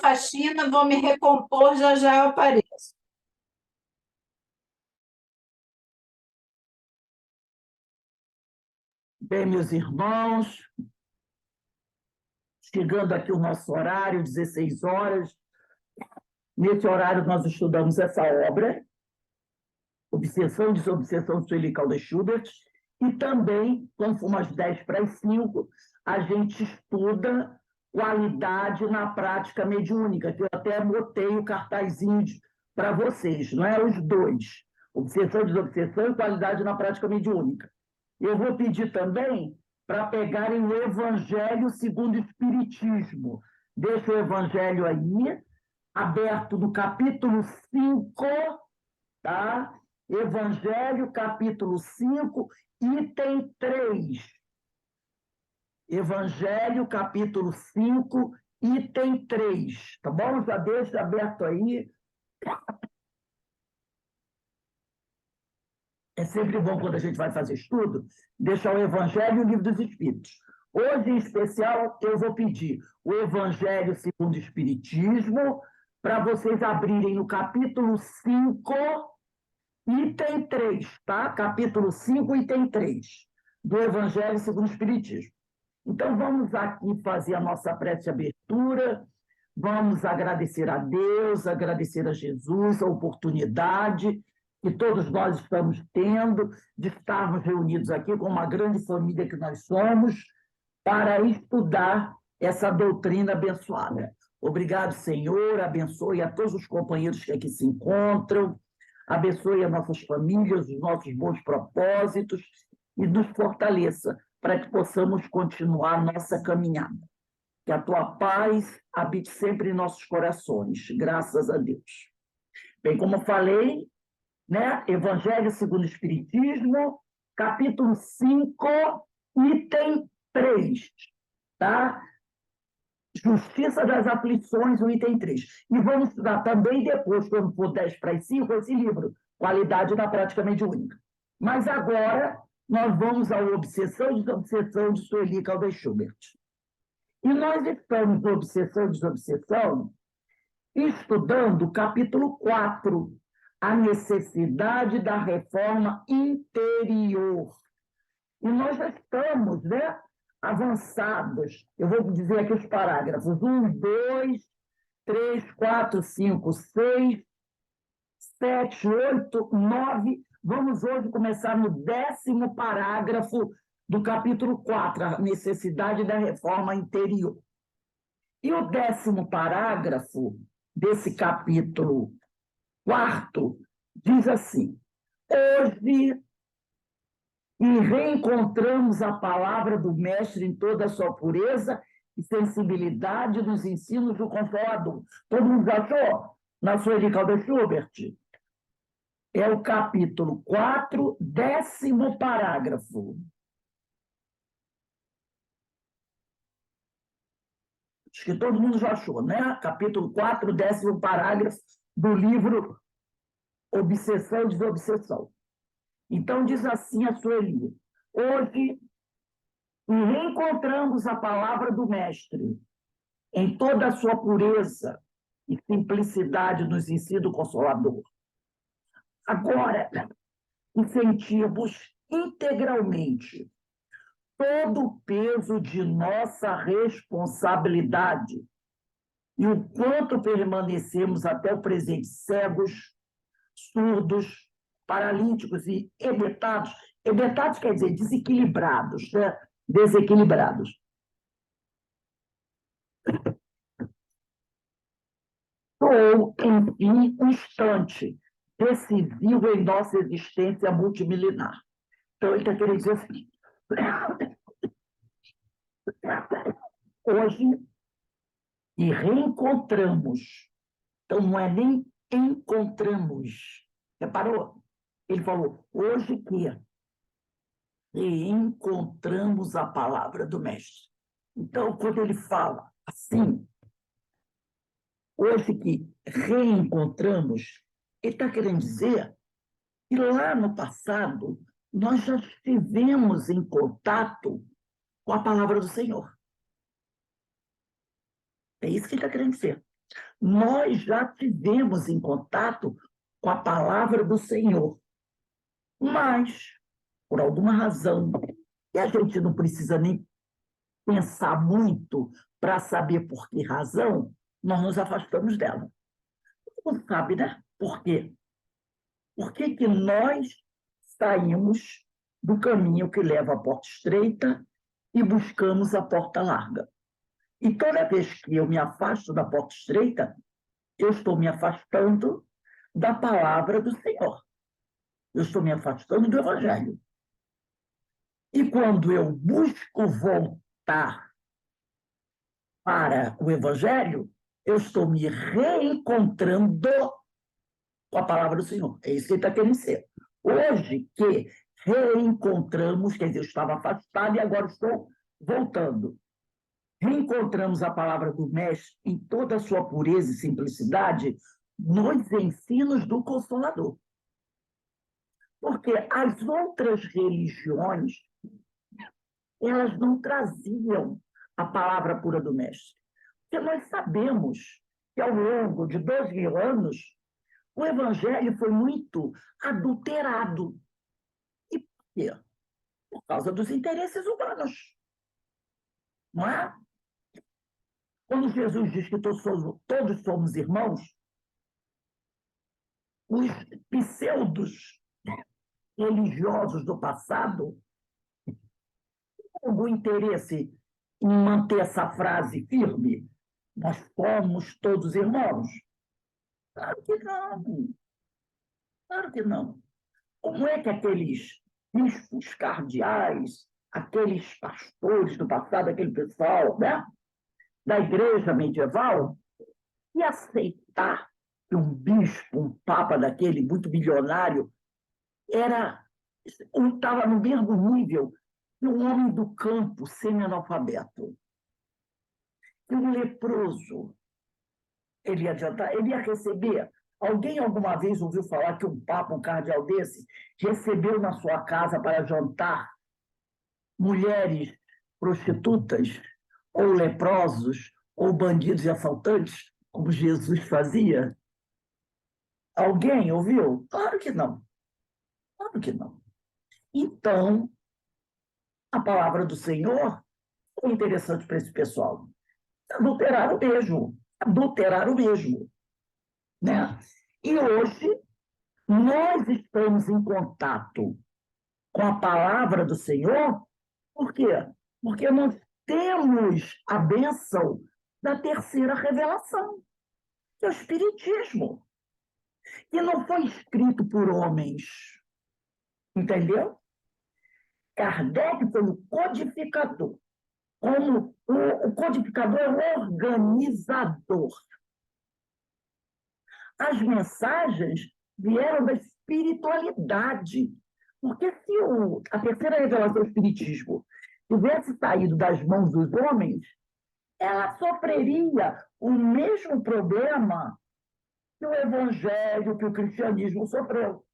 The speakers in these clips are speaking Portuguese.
faxina, vou me recompor, já já eu apareço. Bem, meus irmãos, chegando aqui o nosso horário, 16 horas. Nesse horário, nós estudamos essa obra, Obsessão e Desobsessão, de Sueli Caldas Schubert, e também, quando for umas 10 para as 5, a gente estuda qualidade na prática mediúnica, que eu até botei o cartazinho para vocês, não é? Os dois, Obsessão e Desobsessão e qualidade na prática mediúnica. Eu vou pedir também para pegarem o Evangelho segundo o Espiritismo. Deixa o Evangelho aí, aberto no capítulo 5, tá? Evangelho, capítulo 5, item 3. Evangelho, capítulo 5, item 3. Tá bom? Já deixa aberto aí. É sempre bom, quando a gente vai fazer estudo, deixar o Evangelho e o Livro dos Espíritos. Hoje, em especial, eu vou pedir o Evangelho segundo o Espiritismo, para vocês abrirem no capítulo 5, item 3, tá? Capítulo 5, item 3, do Evangelho segundo o Espiritismo. Então, vamos aqui fazer a nossa prece de abertura, vamos agradecer a Deus, agradecer a Jesus a oportunidade que todos nós estamos tendo de estarmos reunidos aqui com uma grande família que nós somos, para estudar essa doutrina abençoada. Obrigado, Senhor, abençoe a todos os companheiros que aqui se encontram, abençoe as nossas famílias, os nossos bons propósitos e nos fortaleça para que possamos continuar nossa caminhada. Que a tua paz habite sempre em nossos corações, graças a Deus. Bem, como eu falei, né? Evangelho segundo o Espiritismo, capítulo 5, item 3, tá? Justiça das Aflições, o item 3. E vamos estudar também depois, quando for 10 para as 5, esse livro, Qualidade da Prática Mediúnica. Mas agora nós vamos à Obsessão e Desobsessão, de Sueli Caldas Schubert. E nós estamos na Obsessão e Desobsessão estudando o capítulo 4, a necessidade da reforma interior. E nós já estamos, né, avançados. Eu vou dizer aqui os parágrafos: 1, 2, 3, 4, 5, 6, 7, 8, 9. Vamos hoje começar no 10º parágrafo do capítulo 4, a necessidade da reforma interior. E o 10º parágrafo desse capítulo 4 diz assim: hoje e reencontramos a palavra do Mestre em toda a sua pureza e sensibilidade nos ensinos do Consolador. Todo mundo achou? Na Sueli Caldas Schubert? É o capítulo 4, 10º parágrafo. Acho que todo mundo já achou, né? Capítulo 4, 10º parágrafo do livro Obsessão e Desobsessão. Então, diz assim a Sueli: hoje reencontramos a palavra do Mestre em toda a sua pureza e simplicidade nos ensinos do Consolador. Agora, e sentimos integralmente todo o peso de nossa responsabilidade e o quanto permanecemos até o presente cegos, surdos, paralíticos e hebetados. Hebetados quer dizer desequilibrados, né? Desequilibrados. Ou, enfim, um instante decisivo em nossa existência multimilenar. Então, ele está querendo dizer o seguinte: hoje, e reencontramos, então não é nem encontramos, reparou? Ele falou, hoje que reencontramos a palavra do Mestre. Então, quando ele fala assim, hoje que reencontramos, ele está querendo dizer que lá no passado nós já estivemos em contato com a palavra do Senhor. É isso que ele está querendo dizer. nós já tivemos em contato com a palavra do Senhor, mas, por alguma razão, e a gente não precisa nem pensar muito para saber por que razão, nós nos afastamos dela. Todo mundo sabe, né? Por quê? Por que que nós saímos do caminho que leva à porta estreita e buscamos a porta larga? E toda vez que eu me afasto da porta estreita, eu estou me afastando da palavra do Senhor. Eu estou me afastando do Evangelho. E quando eu busco voltar para o Evangelho, eu estou me reencontrando com a palavra do Senhor. É isso que ele está querendo ser. Hoje que reencontramos, quer dizer, eu estava afastado e agora estou voltando. Reencontramos a palavra do Mestre em toda a sua pureza e simplicidade nos ensinos do Consolador. Porque as outras religiões, elas não traziam a palavra pura do Mestre. Porque nós sabemos que ao longo de 2000 anos, o Evangelho foi muito adulterado. E por quê? Por causa dos interesses humanos. Não é? Quando Jesus diz que todos somos irmãos, os pseudos religiosos do passado têm algum interesse em manter essa frase firme? Nós somos todos irmãos? Claro que não. Claro que não. Como é que aqueles bispos cardeais, aqueles pastores do passado, aquele pessoal, né, da igreja medieval, ia aceitar que um bispo, um papa daquele muito bilionário, estava no mesmo nível que um homem do campo semi-analfabeto? Que um leproso, ele ia receber. Alguém alguma vez ouviu falar que um papa, um cardeal desse, recebeu na sua casa para jantar mulheres prostitutas, ou leprosos, ou bandidos e assaltantes, como Jesus fazia? Alguém ouviu? Claro que não. Claro que não. Então, a palavra do Senhor foi interessante para esse pessoal. Adulteraram mesmo. Adulteraram mesmo. Né? E hoje, nós estamos em contato com a palavra do Senhor, por quê? Porque nós temos a bênção da terceira revelação, que é o Espiritismo, que não foi escrito por homens, entendeu? Kardec foi o codificador. Como o codificador é o organizador. As mensagens vieram da espiritualidade. Porque se a terceira revelação do Espiritismo tivesse saído das mãos dos homens, ela sofreria o mesmo problema que o Evangelho, que o cristianismo sofreu.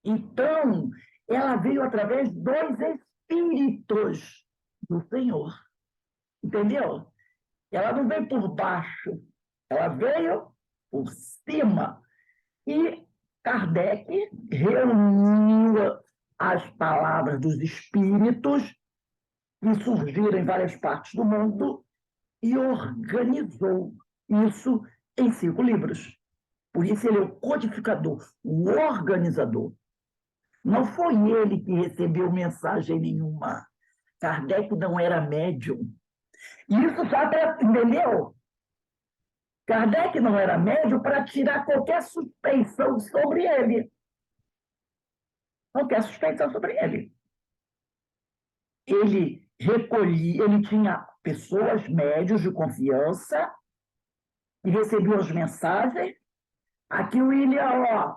Então, ela veio através dos Espíritos do Senhor. Entendeu? Ela não veio por baixo, ela veio por cima. E Kardec reuniu as palavras dos espíritos que surgiram em várias partes do mundo e organizou isso em 5 livros. Por isso ele é o codificador, o organizador. Não foi ele que recebeu mensagem nenhuma. Kardec não era médium. Isso já entendeu? Kardec não era médium para tirar qualquer suspeição sobre ele. Qualquer suspeição sobre ele. Ele recolhia, ele tinha pessoas médios de confiança e recebia as mensagens. Aqui o William,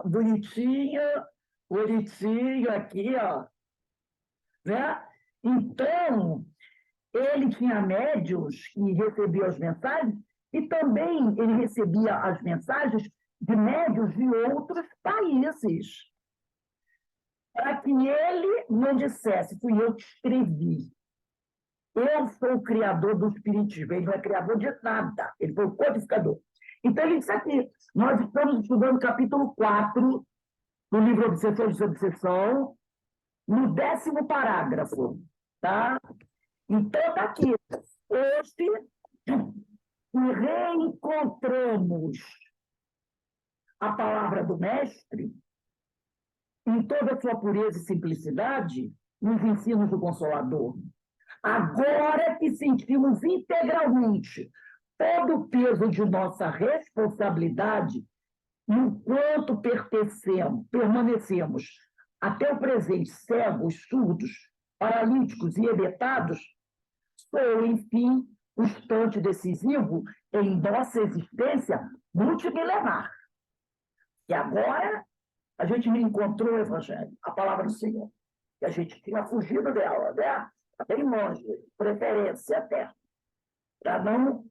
bonitinho, bonitinho aqui, ó. Né? Então, ele tinha médios que recebiam as mensagens e também ele recebia as mensagens de médios de outros países. Para que ele não dissesse, fui eu que escrevi. Eu sou o criador do espiritismo. Ele não é criador de nada. Ele foi o codificador. Então, ele disse aqui, nós estamos estudando o capítulo 4 do livro Obsessão e Desobsessão, no 10º parágrafo. Tá? Então, está aqui. Hoje, reencontramos a palavra do Mestre em toda a sua pureza e simplicidade nos ensinos do Consolador. Agora que sentimos integralmente todo o peso de nossa responsabilidade, enquanto permanecemos até o presente cegos, surdos, paralíticos e hebetados, sou, enfim, o instante decisivo em nossa existência multimilenar. E agora a gente reencontrou o Evangelho, a palavra do Senhor, que a gente tinha fugido dela, né? Bem longe, preferência até, para não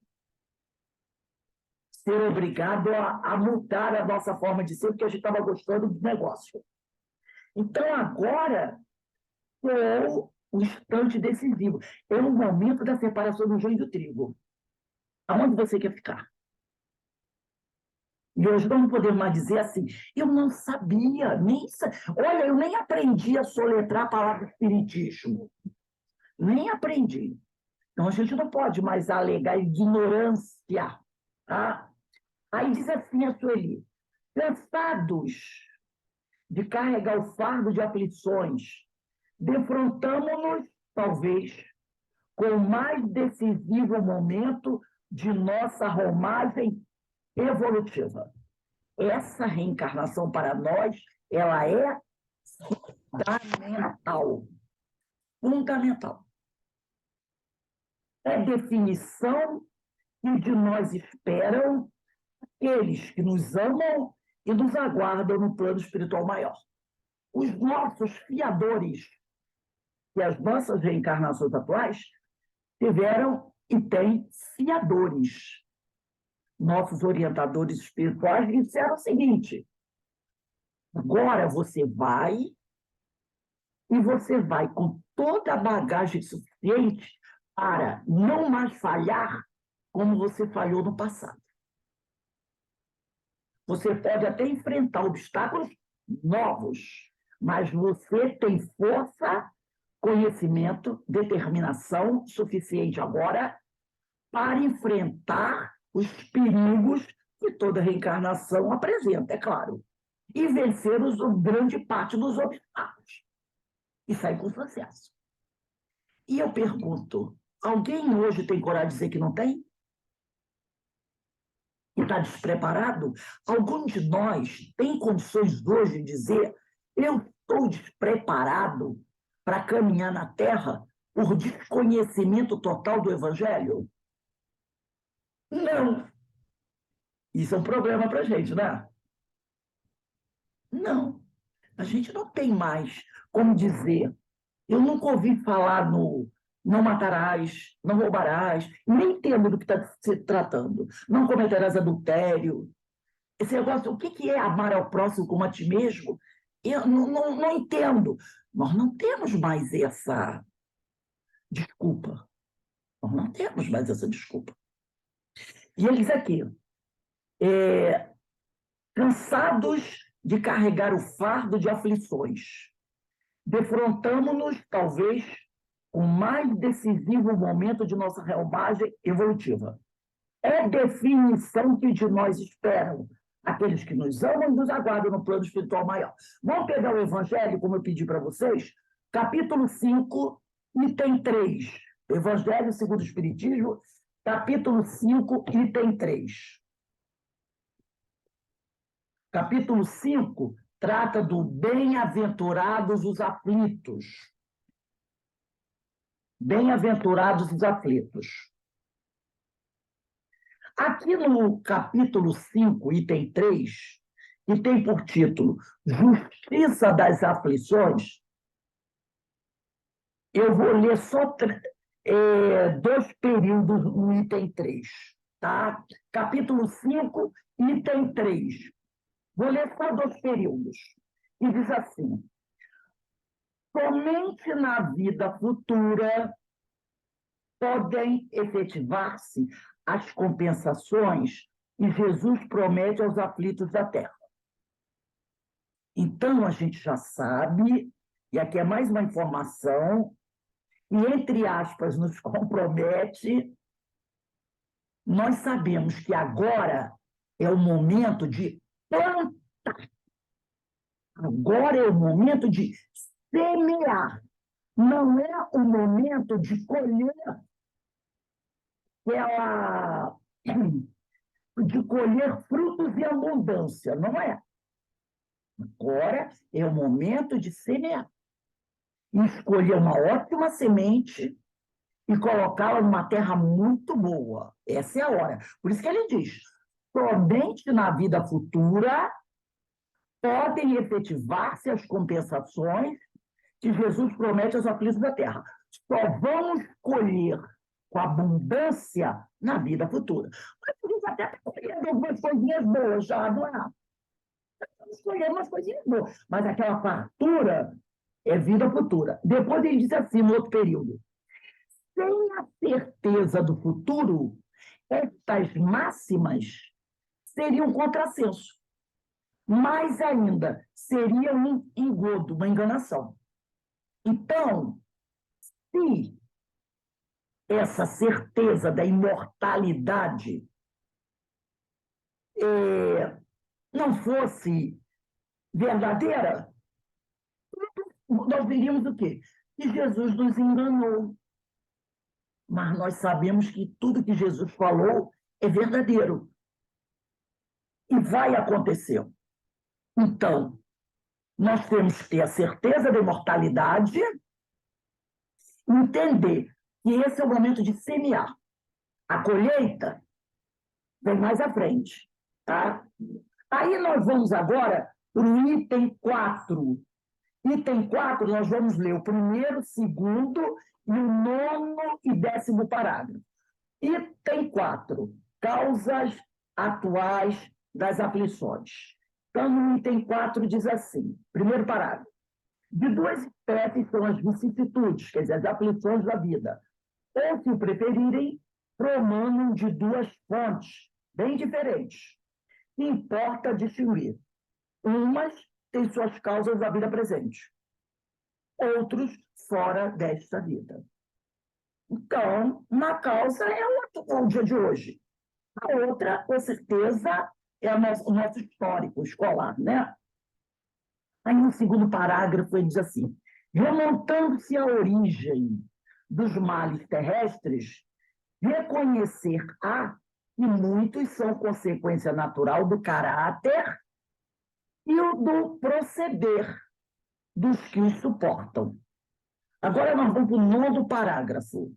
ser obrigado a mudar a nossa forma de ser, porque a gente estava gostando do negócio. Então, agora, é o instante decisivo. É o momento da separação do joio e do trigo. Aonde você quer ficar? E hoje não podemos mais dizer assim, eu não sabia, olha, eu nem aprendi a soletrar a palavra espiritismo. Nem aprendi. Então, a gente não pode mais alegar ignorância. Tá? Aí diz assim a Sueli, cansados de carregar o fardo de aflições, defrontamo-nos, talvez, com o mais decisivo momento de nossa romagem evolutiva. Essa reencarnação para nós, ela é fundamental. Fundamental. É definição que de nós esperam aqueles que nos amam e nos aguardam no plano espiritual maior. Os nossos fiadores, que as nossas reencarnações atuais tiveram e têm fiadores. Nossos orientadores espirituais disseram o seguinte, agora você vai e você vai com toda a bagagem suficiente para não mais falhar como você falhou no passado. Você pode até enfrentar obstáculos novos, mas você tem força, conhecimento, determinação suficiente agora para enfrentar os perigos que toda reencarnação apresenta, é claro, e vencer grande parte dos obstáculos e sair com sucesso. E eu pergunto, alguém hoje tem coragem de dizer que não tem? E está despreparado? Algum de nós tem condições hoje de dizer eu estou despreparado para caminhar na Terra por desconhecimento total do Evangelho? Não. Isso é um problema para a gente, né? Não. A gente não tem mais como dizer. Eu nunca ouvi falar no não matarás, não roubarás, nem entendo do que está se tratando. Não cometerás adultério. Esse negócio, o que é amar ao próximo como a ti mesmo? Eu não entendo. Nós não temos mais essa desculpa. Nós não temos mais essa desculpa. E ele diz aqui, cansados de carregar o fardo de aflições, defrontamo-nos, talvez, com o mais decisivo momento de nossa romagem evolutiva. É definição que de nós esperam aqueles que nos amam e nos aguardam no plano espiritual maior. Vamos pegar o Evangelho, como eu pedi para vocês, capítulo 5, item 3. Evangelho segundo o Espiritismo, capítulo 5, item 3. Capítulo 5 trata do bem-aventurados os aflitos. Bem-aventurados os aflitos. Aqui no capítulo 5, item 3, que tem por título Justiça das Aflições, eu vou ler só 2 períodos no item 3. Tá? Capítulo 5, item 3. Vou ler só 2 períodos. E diz assim, somente na vida futura podem efetivar-se as compensações que Jesus promete aos aflitos da terra. Então, a gente já sabe, e aqui é mais uma informação, e, entre aspas, nos compromete. Nós sabemos que agora é o momento de plantar. Agora é o momento de semear. Não é o momento de colher aquela, de colher frutos em abundância, não é? Agora é o momento de semear. E escolher uma ótima semente e colocá-la numa terra muito boa. Essa é a hora. Por isso que ele diz, somente na vida futura podem efetivar-se as compensações que Jesus promete aos aflitos da terra. Só vamos colher com abundância na vida futura. Mas a gente até está colhendo algumas coisinhas boas já, não é? Estamos colhendo umas coisinhas boas. Mas aquela fartura é vida futura. Depois ele diz assim, no outro período, sem a certeza do futuro, estas máximas seriam um contrassenso. Mais ainda, seria um engodo, uma enganação. Então, se essa certeza da imortalidade não fosse verdadeira, nós diríamos o quê? Que Jesus nos enganou. Mas nós sabemos que tudo que Jesus falou é verdadeiro. E vai acontecer. Então, nós temos que ter a certeza da imortalidade, entender que esse é o momento de semear. A colheita vem mais à frente, tá? Aí nós vamos agora para o item 4. Item 4, nós vamos ler o primeiro, segundo e o 9º e 10º parágrafo. Item 4, causas atuais das aflições. Então, no item 4 diz assim, primeiro parágrafo, de duas espécies são as vicissitudes, quer dizer, as aflições da vida, ou, se preferirem, promanam de duas fontes bem diferentes. Importa distinguir. Umas têm suas causas na vida presente, outros fora desta vida. Então, uma causa é o dia de hoje. A outra, com certeza, é o nosso histórico escolar, né? Aí, no segundo parágrafo, ele diz assim, remontando-se à origem dos males terrestres, reconhecer-á que muitos são consequência natural do caráter e o do proceder dos que os suportam. Agora nós vamos para o 9º parágrafo.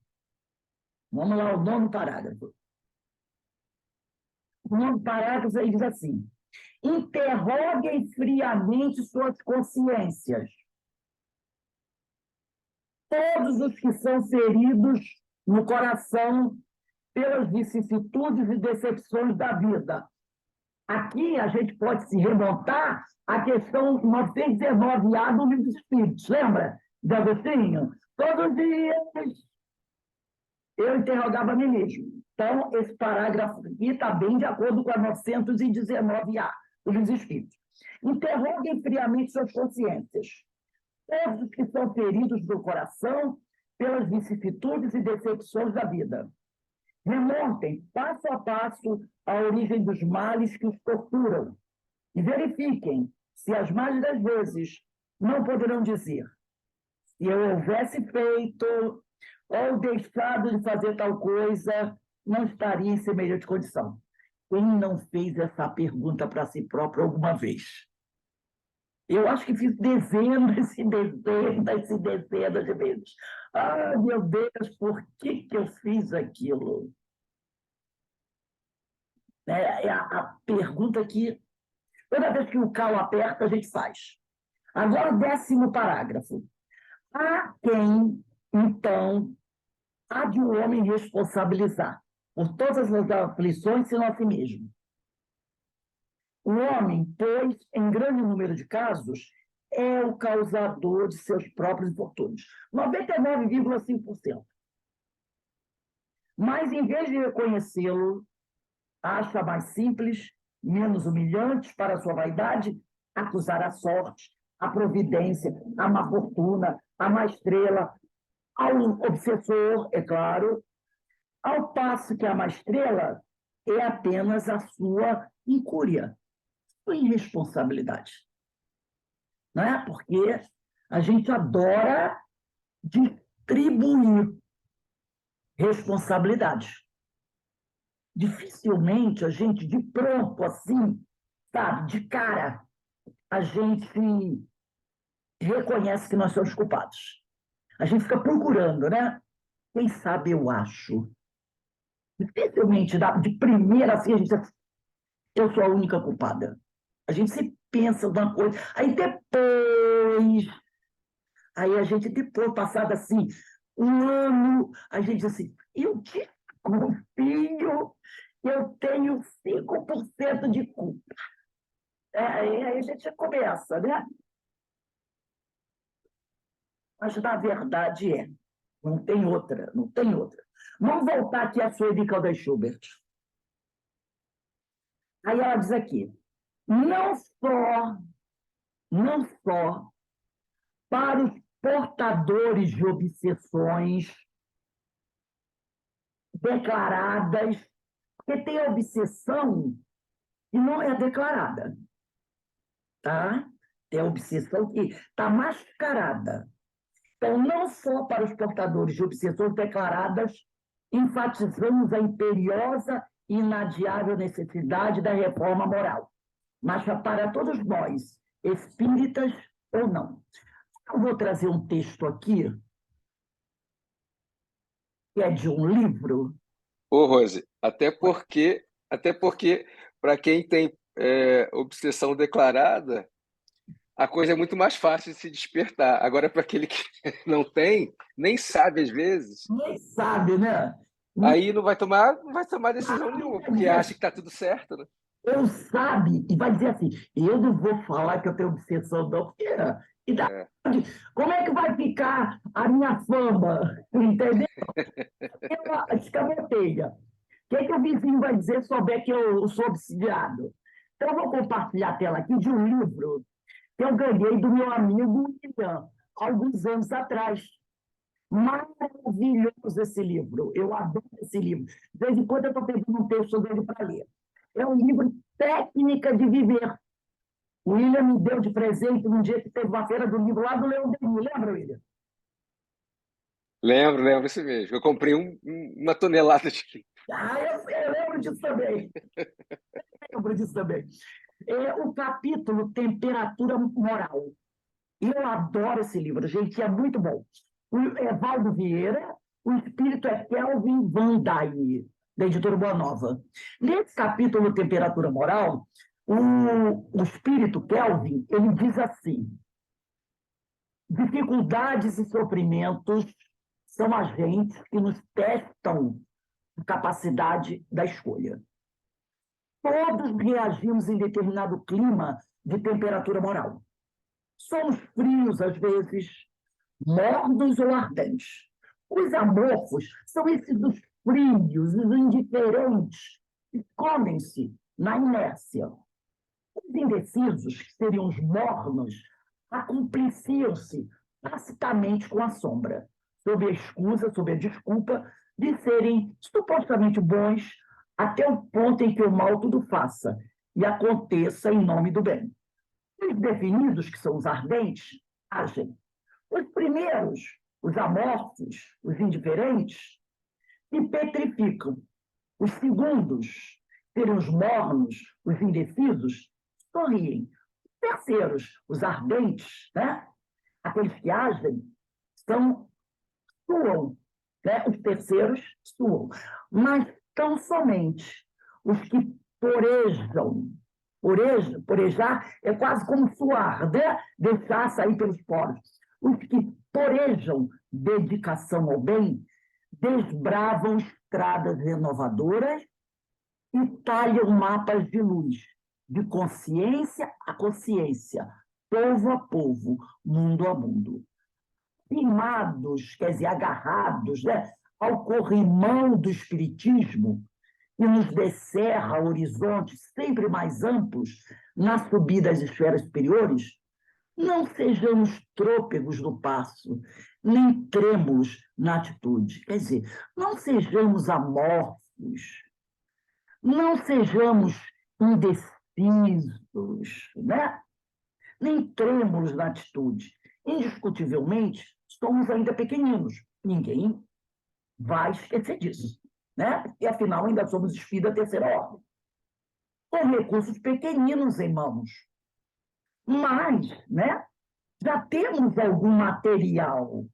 Vamos lá, o 9º parágrafo. O 9º parágrafo ele diz assim, interroguem friamente suas consciências. Todos os que são feridos no coração pelas vicissitudes e decepções da vida. Aqui a gente pode se remontar à questão 919A do Livro dos Espíritos, lembra, de Agostinho? Todos os dias eu interrogava a mim mesmo. Então, esse parágrafo aqui está bem de acordo com a 919A do Livro dos Espíritos. Interroguem friamente suas consciências. Todos os que são feridos do coração pelas vicissitudes e decepções da vida. Remontem, passo a passo, a origem dos males que os torturam e verifiquem se as mais das vezes não poderão dizer se eu houvesse feito ou deixado de fazer tal coisa, não estaria em semelhante condição. Quem não fez essa pergunta para si próprio alguma vez? Eu acho que fiz dezenas e dezenas e dezenas de vezes. Ah, meu Deus, por que eu fiz aquilo? É a pergunta que, toda vez que o calo aperta, a gente faz. Agora, o 10º parágrafo. Há quem, então, há de um homem responsabilizar por todas as aflições, senão a si mesmo. O homem, pois, em grande número de casos, é o causador de seus próprios infortúnios. 99,5%. Mas, em vez de reconhecê-lo, acha mais simples, menos humilhante para a sua vaidade, acusar a sorte, a providência, a má fortuna, a má estrela, ao obsessor, é claro, ao passo que a má estrela é apenas a sua incúria, sua irresponsabilidade. Não é? Porque a gente adora distribuir responsabilidade. Dificilmente a gente, de pronto, assim, sabe, de cara, a gente reconhece que nós somos culpados. A gente fica procurando, né? Quem sabe eu acho. Dificilmente, de primeira, assim, a gente diz, eu sou a única culpada. A gente se pensa uma coisa, aí a gente depois, passado assim, um ano, a gente diz assim, eu desconfio que eu tenho 5% de culpa. Aí a gente começa, né? Mas, na verdade, não tem outra, não tem outra. Vamos voltar aqui a Sueli Caldas Schubert. Aí ela diz aqui, não só para os portadores de obsessões declaradas, porque tem a obsessão que não é declarada, tá? Tem a obsessão que está mascarada. Então, não só para os portadores de obsessões declaradas, enfatizamos a imperiosa e inadiável necessidade da reforma moral, mas para todos nós, espíritas ou não. Eu vou trazer um texto aqui, que é de um livro. Ô, Rose, até porque para quem tem obsessão declarada, a coisa é muito mais fácil de se despertar. Agora, para aquele que não tem, nem sabe às vezes, Nem sabe, né? aí não vai tomar decisão nenhuma, porque acha que está tudo certo, né? Eu sabe, e vai dizer assim, eu não vou falar que eu tenho obsessão, não, porque como é que vai ficar a minha fama? Entendeu? Eu escamoteia. O que é que o vizinho vai dizer se souber que eu sou obsidiado? Então, eu vou compartilhar a tela aqui de um livro que eu ganhei do meu amigo William, há alguns anos atrás. Maravilhoso esse livro. Eu adoro esse livro. De vez em quando eu estou pegando um texto dele para ler. É um livro Técnica de Viver. O William me deu de presente num dia que teve uma feira do livro lá do Leão Denis. Lembra, William? Lembro isso mesmo. Eu comprei uma tonelada de livro. Eu lembro disso também. Lembro disso também. O capítulo Temperatura Moral. Eu adoro esse livro, gente, é muito bom. O Evaldo Vieira, o espírito é Kelvin Van Dyne, da editora Boa Nova. Nesse capítulo Temperatura Moral, o espírito Kelvin, ele diz assim, dificuldades e sofrimentos são agentes que nos testam a capacidade da escolha. Todos reagimos em determinado clima de temperatura moral. Somos frios, às vezes, mornos ou ardentes. Os amorfos são esses dos frios, os indiferentes, que comem-se na inércia. Os indecisos, que seriam os mornos, acompliciam-se tacitamente com a sombra, sob a escusa, sob a desculpa de serem supostamente bons até o ponto em que o mal tudo faça e aconteça em nome do bem. Os definidos, que são os ardentes, agem. Os primeiros, os amorfos, os indiferentes, se petrificam. Os segundos, serem os mornos, os indecisos, sorriem. Os terceiros, os ardentes, né? Aqueles que agem, suam. Né? Os terceiros suam. Mas tão somente os que porejam. Porejar é quase como suar, né? Deixar sair pelos poros. Os que porejam dedicação ao bem desbravam estradas renovadoras e talham mapas de luz, de consciência a consciência, povo a povo, mundo a mundo. Firmados, quer dizer, agarrados, né? ao corrimão do espiritismo e nos descerra horizontes sempre mais amplos na subida às esferas superiores, não sejamos trôpegos no passo, nem trêmulos na atitude. Quer dizer, não sejamos amorfos, não sejamos indecisos, né? Nem trêmulos na atitude. Indiscutivelmente, somos ainda pequeninos. Ninguém vai esquecer disso, né? E afinal, ainda somos espírito da terceira ordem, com recursos pequeninos em mãos. Mas, né, já temos algum material,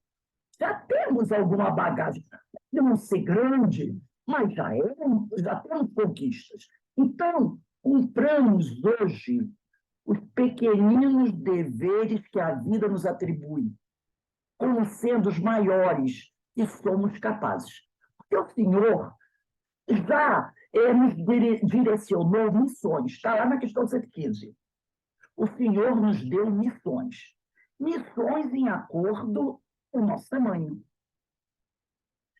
já temos alguma bagagem. Não ser grande, mas já temos conquistas. Então, cumpramos hoje os pequeninos deveres que a vida nos atribui, como sendo os maiores que somos capazes. Porque o Senhor já nos direcionou missões, está lá na questão 115. O Senhor nos deu missões. Missões em acordo com o nosso tamanho.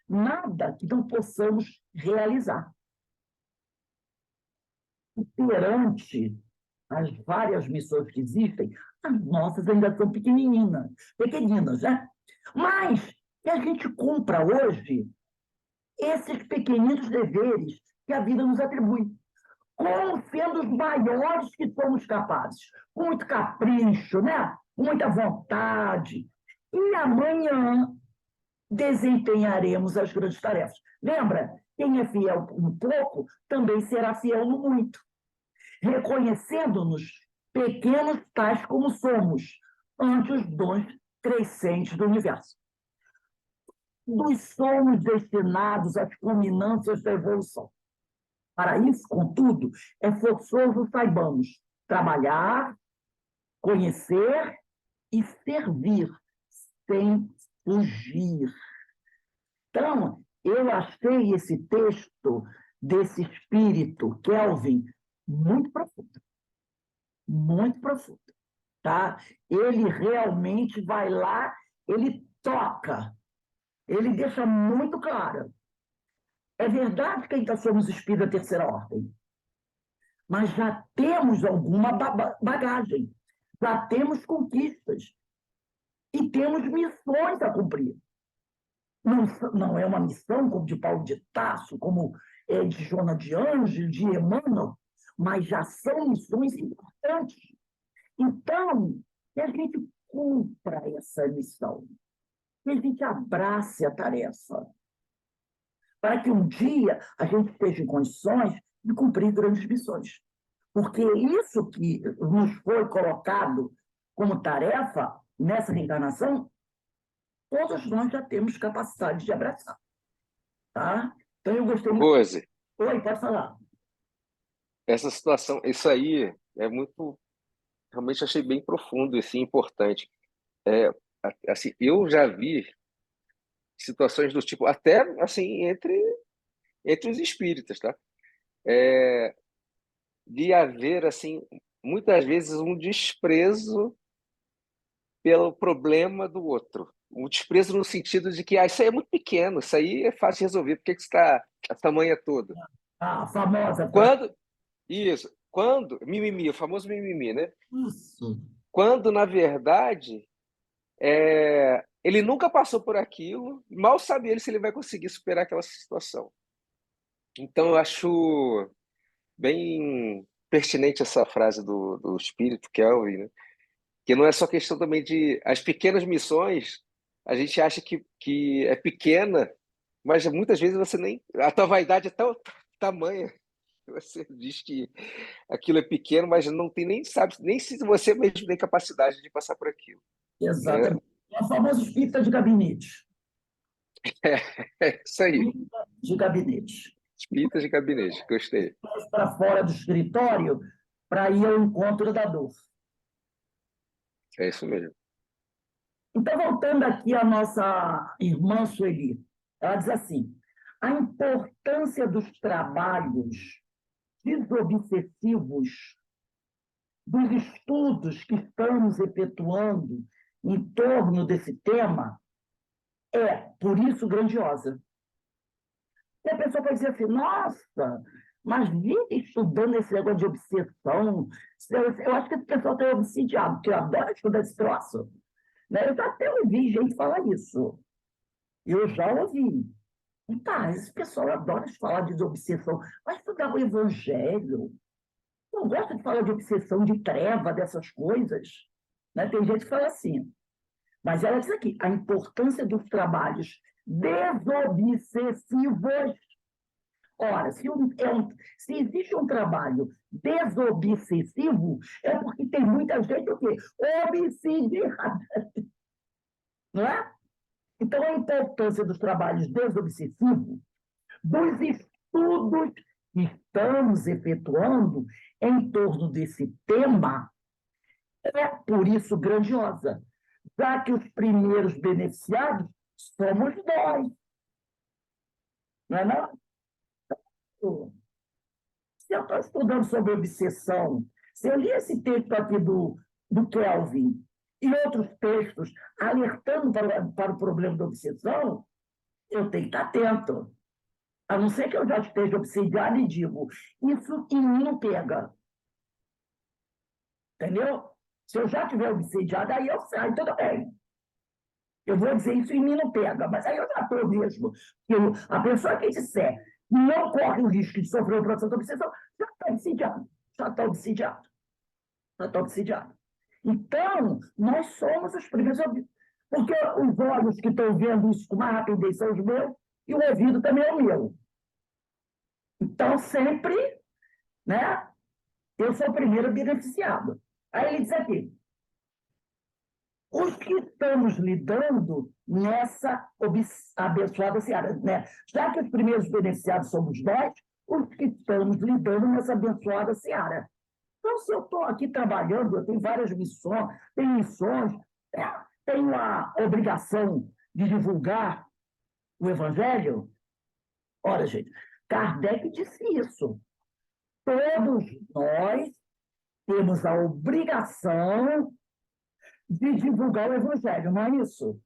Nada que não possamos realizar. E perante as várias missões que existem, as nossas ainda são pequeninas, né? Mas que a gente cumpra hoje esses pequeninos deveres que a vida nos atribui, como sendo os maiores que somos capazes, com muito capricho, né? Com muita vontade. E amanhã desempenharemos as grandes tarefas. Lembra? Quem é fiel no pouco também será fiel no muito. Reconhecendo-nos pequenos tais como somos, ante os dons crescentes do universo. Nós somos destinados às culminâncias da evolução. Para isso, contudo, é forçoso saibamos trabalhar, conhecer e servir sem fugir. Então, eu achei esse texto desse espírito, Kelvin, muito profundo. Muito profundo. Tá? Ele realmente vai lá, ele toca, ele deixa muito claro. É verdade que ainda somos espírito da terceira ordem, mas já temos alguma bagagem, já temos conquistas e temos missões a cumprir. Não é uma missão como de Paulo de Tarso, como de Joana de Ângeles, de Emmanuel, mas já são missões importantes. Então, que a gente cumpra essa missão, que a gente abrace a tarefa, para que um dia a gente esteja em condições de cumprir grandes missões. Porque isso que nos foi colocado como tarefa nessa reencarnação, todos nós já temos capacidade de abraçar. Tá? Então, eu gostei muito. Rose, Oi, pode falar. essa situação, isso aí é muito, realmente achei bem profundo e assim, importante. Assim, eu já vi situações do tipo, até assim, entre os espíritas, tá? De haver, assim, muitas vezes um desprezo pelo problema do outro. Um desprezo no sentido de que isso aí é muito pequeno, isso aí é fácil de resolver, por que você está essa manha toda? A famosa frase. Mimimi, o famoso mimimi, né? Isso. Quando, na verdade, ele nunca passou por aquilo, mal sabe ele se ele vai conseguir superar aquela situação. Então, eu acho bem pertinente essa frase do espírito Kelvin, né? Que não é só questão também de as pequenas missões, a gente acha que é pequena, mas muitas vezes você nem a tua vaidade é tão tamanha que você diz que aquilo é pequeno, mas não tem nem sabe nem se você mesmo tem capacidade de passar por aquilo, né? Exatamente. É o famoso espírita de gabinete. É isso aí, Espírita de gabinete. espíritas de gabinete, gostei. Para fora do escritório para ir ao encontro da dor. É isso mesmo. Então, voltando aqui à nossa irmã Sueli, ela diz assim: a importância dos trabalhos desobsessivos, dos estudos que estamos efetuando em torno desse tema, é, por isso, grandiosa. E a pessoa pode dizer assim, nossa, mas vive estudando esse negócio de obsessão. Eu acho que esse pessoal está obsidiado, porque eu adoro estudar esse troço. Né? Eu já até ouvi gente falar isso. Eu já ouvi. E tá, esse pessoal adora falar de obsessão. Vai estudar o evangelho. Não gosta de falar de obsessão, de treva, dessas coisas. Né? Tem gente que fala assim. Mas ela diz aqui, a importância dos trabalhos desobsessivos. Ora, se existe um trabalho desobsessivo, é porque tem muita gente o quê? Obsidiada, não é? Então, a importância dos trabalhos desobsessivos, dos estudos que estamos efetuando em torno desse tema, é, por isso, grandiosa, já que os primeiros beneficiados somos nós, não é não? Se eu estou estudando sobre obsessão, se eu li esse texto aqui do Kelvin e outros textos alertando para o problema da obsessão, eu tenho que estar atento. A não ser que eu já esteja obsidiado e digo, isso em mim não pega. Entendeu? Se eu já estiver obsidiado, aí eu saio, tudo bem. Eu vou dizer isso em mim não pega, mas aí eu já estou mesmo. A pessoa que disser não corre o risco de sofrer um processo de obsessão, já está obsidiado. Já está obsidiado. Já está obsidiado. Então, nós somos os primeiros. Porque os olhos que estão vendo isso com mais rapidez são os meus, e o ouvido também é o meu. Então, sempre, né, eu sou o primeiro beneficiado. Aí ele diz aqui, os que estamos lidando nessa abençoada seara, né? Já que os primeiros beneficiados somos nós, os que estamos lidando nessa abençoada seara. Então, se eu estou aqui trabalhando, eu tenho várias missões, tenho a obrigação de divulgar o Evangelho. Ora, gente, Kardec disse isso. Todos nós temos a obrigação de divulgar o Evangelho, não é isso?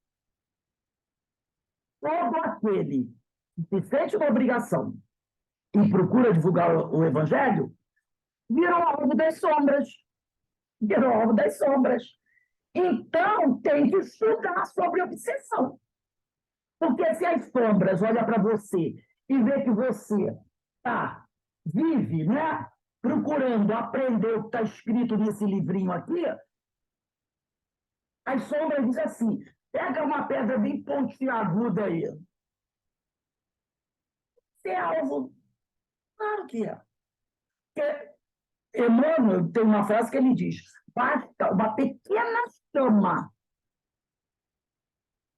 Todo aquele que se sente uma obrigação e procura divulgar o Evangelho, virou alvo das sombras. Virou alvo das sombras. Então, tem que estudar sobre obsessão. Porque se as sombras olham para você e vê que você vive, né, procurando aprender o que está escrito nesse livrinho aqui, as sombras dizem assim, pega uma pedra bem pontiaguda aí. Você é alvo? Claro que é. Porque Emmanuel tem uma frase que ele diz, basta uma pequena chama,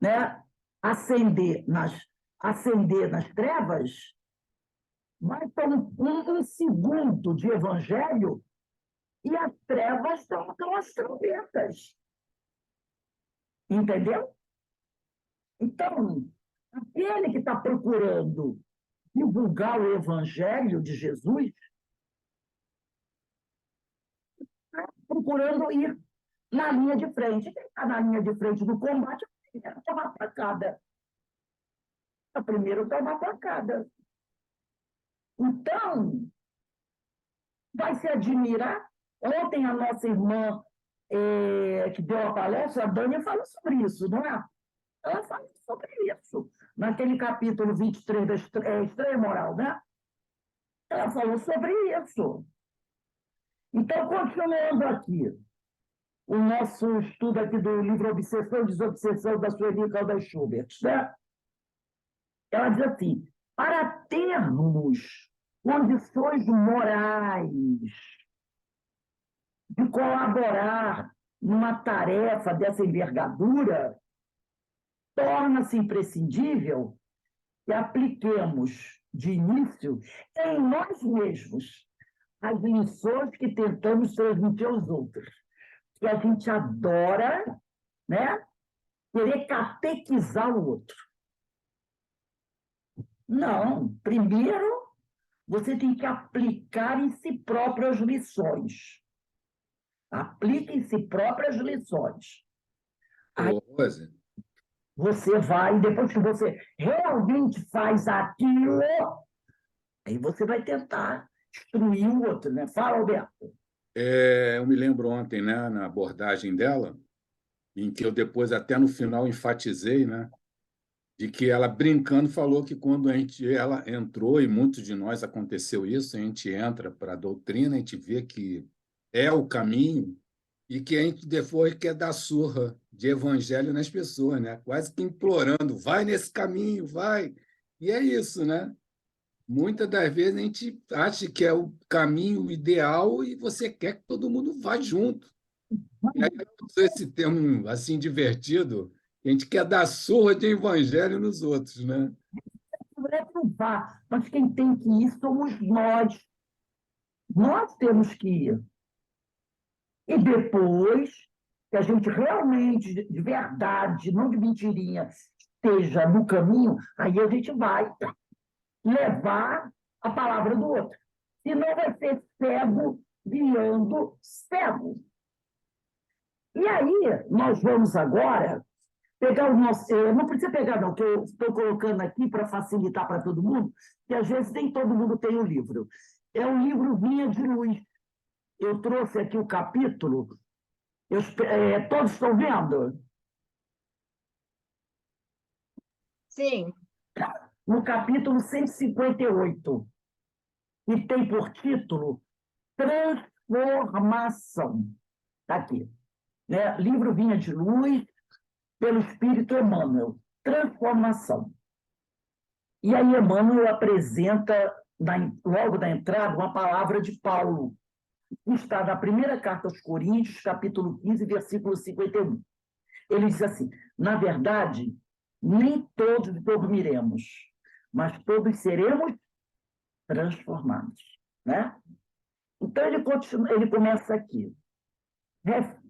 né, acender nas trevas, basta um segundo de evangelho e as trevas tocam as trombetas. Entendeu? Então, aquele que está procurando divulgar o evangelho de Jesus, está procurando ir na linha de frente. Quem está na linha de frente do combate, primeiro toma facada. É o primeiro toma facada. Então, vai se admirar. Ontem a nossa irmã que deu a palestra, a Dani, falou sobre isso, não é? Ela fala sobre isso, naquele capítulo 23 da Estranha Moral, né? Ela falou sobre isso. Então, continuando aqui, o nosso estudo aqui do livro Obsessão e Desobsessão da Sueli Caldas Schubert, né? Ela diz assim, para termos condições morais de colaborar numa tarefa dessa envergadura, torna-se imprescindível que apliquemos de início em nós mesmos as lições que tentamos transmitir aos outros. Que a gente adora, né, querer catequizar o outro. Não, primeiro você tem que aplicar em si próprio as lições. Aplique em si próprias lições. Ô, Rose, você vai, depois que você realmente faz aquilo, aí você vai tentar destruir o outro, né? Fala, Alberto. Eu me lembro ontem, né, na abordagem dela, em que eu depois até no final enfatizei, né, de que ela brincando falou que quando ela entrou, e muitos de nós aconteceu isso, a gente entra para a doutrina, a gente vê que é o caminho e que a gente depois quer dar surra de evangelho nas pessoas, né? Quase que implorando, vai nesse caminho, vai. E é isso, né? Muitas das vezes a gente acha que é o caminho ideal e você quer que todo mundo vá junto. E aí eu uso esse termo assim divertido, a gente quer dar surra de evangelho nos outros, né? Não é provar, mas quem tem que ir somos nós. Nós temos que ir. E depois que a gente realmente, de verdade, não de mentirinha, esteja no caminho, aí a gente vai levar a palavra do outro. Senão vai ser cego guiando cego. E aí, nós vamos agora pegar o nosso. Não precisa pegar, não, que eu estou colocando aqui para facilitar para todo mundo, que às vezes nem todo mundo tem o livro. É o livro Vinha de Luz. Eu trouxe aqui o capítulo. Todos estão vendo? Sim. No capítulo 158. E tem por título Transformação. Está aqui. Né? Livro Vinha de Luz, pelo Espírito Emmanuel. Transformação. E aí Emmanuel apresenta, logo da entrada, uma palavra de Paulo. Está na primeira carta aos Coríntios, capítulo 15, versículo 51. Ele diz assim: na verdade, nem todos dormiremos, mas todos seremos transformados. Né? Então, ele começa aqui.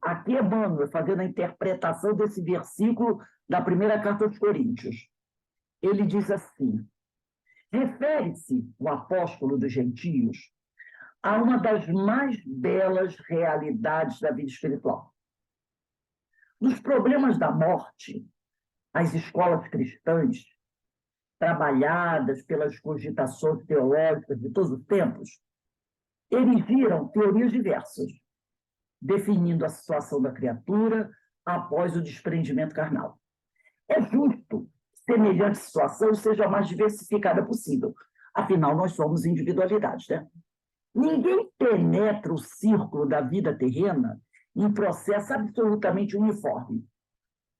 Aqui Emmanuel fazendo a interpretação desse versículo da primeira carta aos Coríntios. Ele diz assim: refere-se o apóstolo dos gentios a uma das mais belas realidades da vida espiritual. Nos problemas da morte, as escolas cristãs, trabalhadas pelas cogitações teológicas de todos os tempos, erigiram teorias diversas, definindo a situação da criatura após o desprendimento carnal. É justo que semelhante situação seja a mais diversificada possível. Afinal, nós somos individualidades, né? Ninguém penetra o círculo da vida terrena em processo absolutamente uniforme.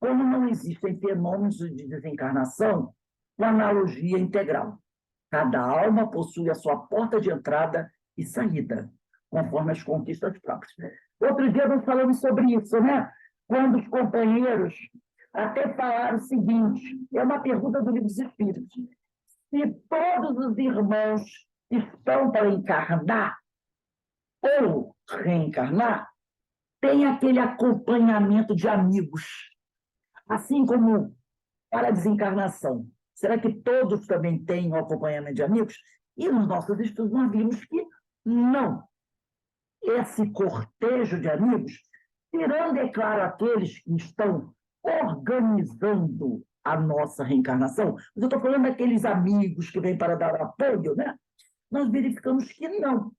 Como não existem fenômenos de desencarnação com analogia integral. Cada alma possui a sua porta de entrada e saída, conforme as conquistas próprias. Outro dia nós falamos sobre isso, né? Quando os companheiros até falaram o seguinte, é uma pergunta do Livro dos Espíritos: se todos os irmãos estão para encarnar ou reencarnar, tem aquele acompanhamento de amigos, assim como para a desencarnação. Será que todos também têm o acompanhamento de amigos? E nos nossos estudos nós vimos que não. Esse cortejo de amigos, tirando, é claro, aqueles que estão organizando a nossa reencarnação, mas eu estou falando daqueles amigos que vêm para dar apoio, né? Nós verificamos que não.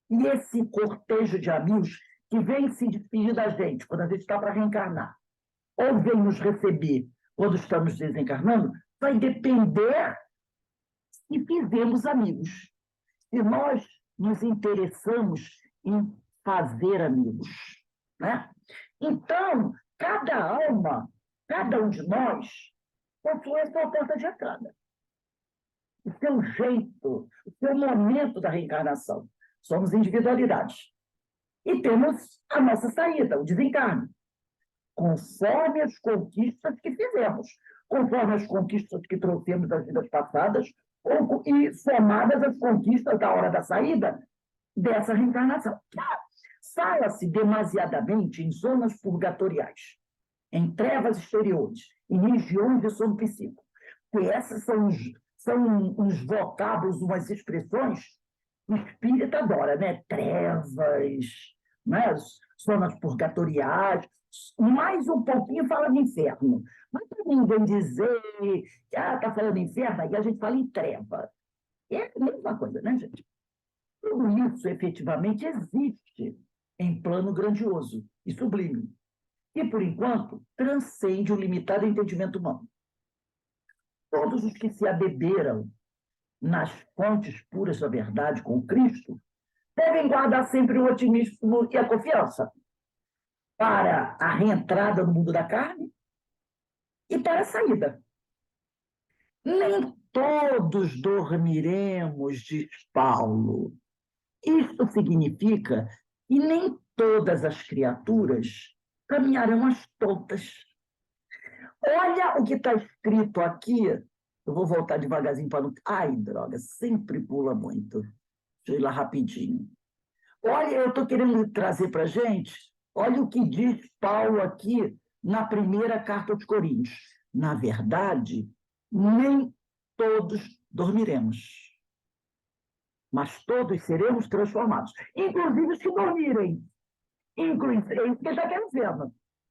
E esse cortejo de amigos que vem se despedir da gente quando a gente está para reencarnar, ou vem nos receber quando estamos desencarnando, vai depender se fizemos amigos. Se nós nos interessamos em fazer amigos. Né? Então, cada alma, cada um de nós, possui a sua porta de entrada. O seu jeito, o seu momento da reencarnação. Somos individualidades. E temos a nossa saída, o desencarne. Conforme as conquistas que fizemos, conforme as conquistas que trouxemos das vidas passadas, e somadas as conquistas da hora da saída dessa reencarnação. Fala-se demasiadamente em zonas purgatoriais, em trevas exteriores, em regiões de sono psíquico, que essas são uns vocábulos, umas expressões espírita adora, né? Trevas, né? Zonas purgatoriais, mais um pouquinho fala de inferno. Mas para ninguém dizer que está falando de inferno, aí a gente fala em treva. É a mesma coisa, né, gente? Tudo isso efetivamente existe em plano grandioso e sublime. E, por enquanto, transcende o limitado entendimento humano. Todos os que se abeberam nas fontes puras da verdade com Cristo devem guardar sempre o otimismo e a confiança para a reentrada no mundo da carne e para a saída. Nem todos dormiremos, diz Paulo. Isto significa que nem todas as criaturas caminharão às tontas. Olha o que está escrito aqui. Eu vou voltar devagarzinho para não... Ai, droga, sempre pula muito. Deixa eu ir lá rapidinho. Olha, eu estou querendo trazer para a gente, olha o que diz Paulo aqui na primeira carta aos Coríntios. Na verdade, nem todos dormiremos, mas todos seremos transformados, inclusive os que dormirem. Inclusive, é isso que ele está querendo dizer.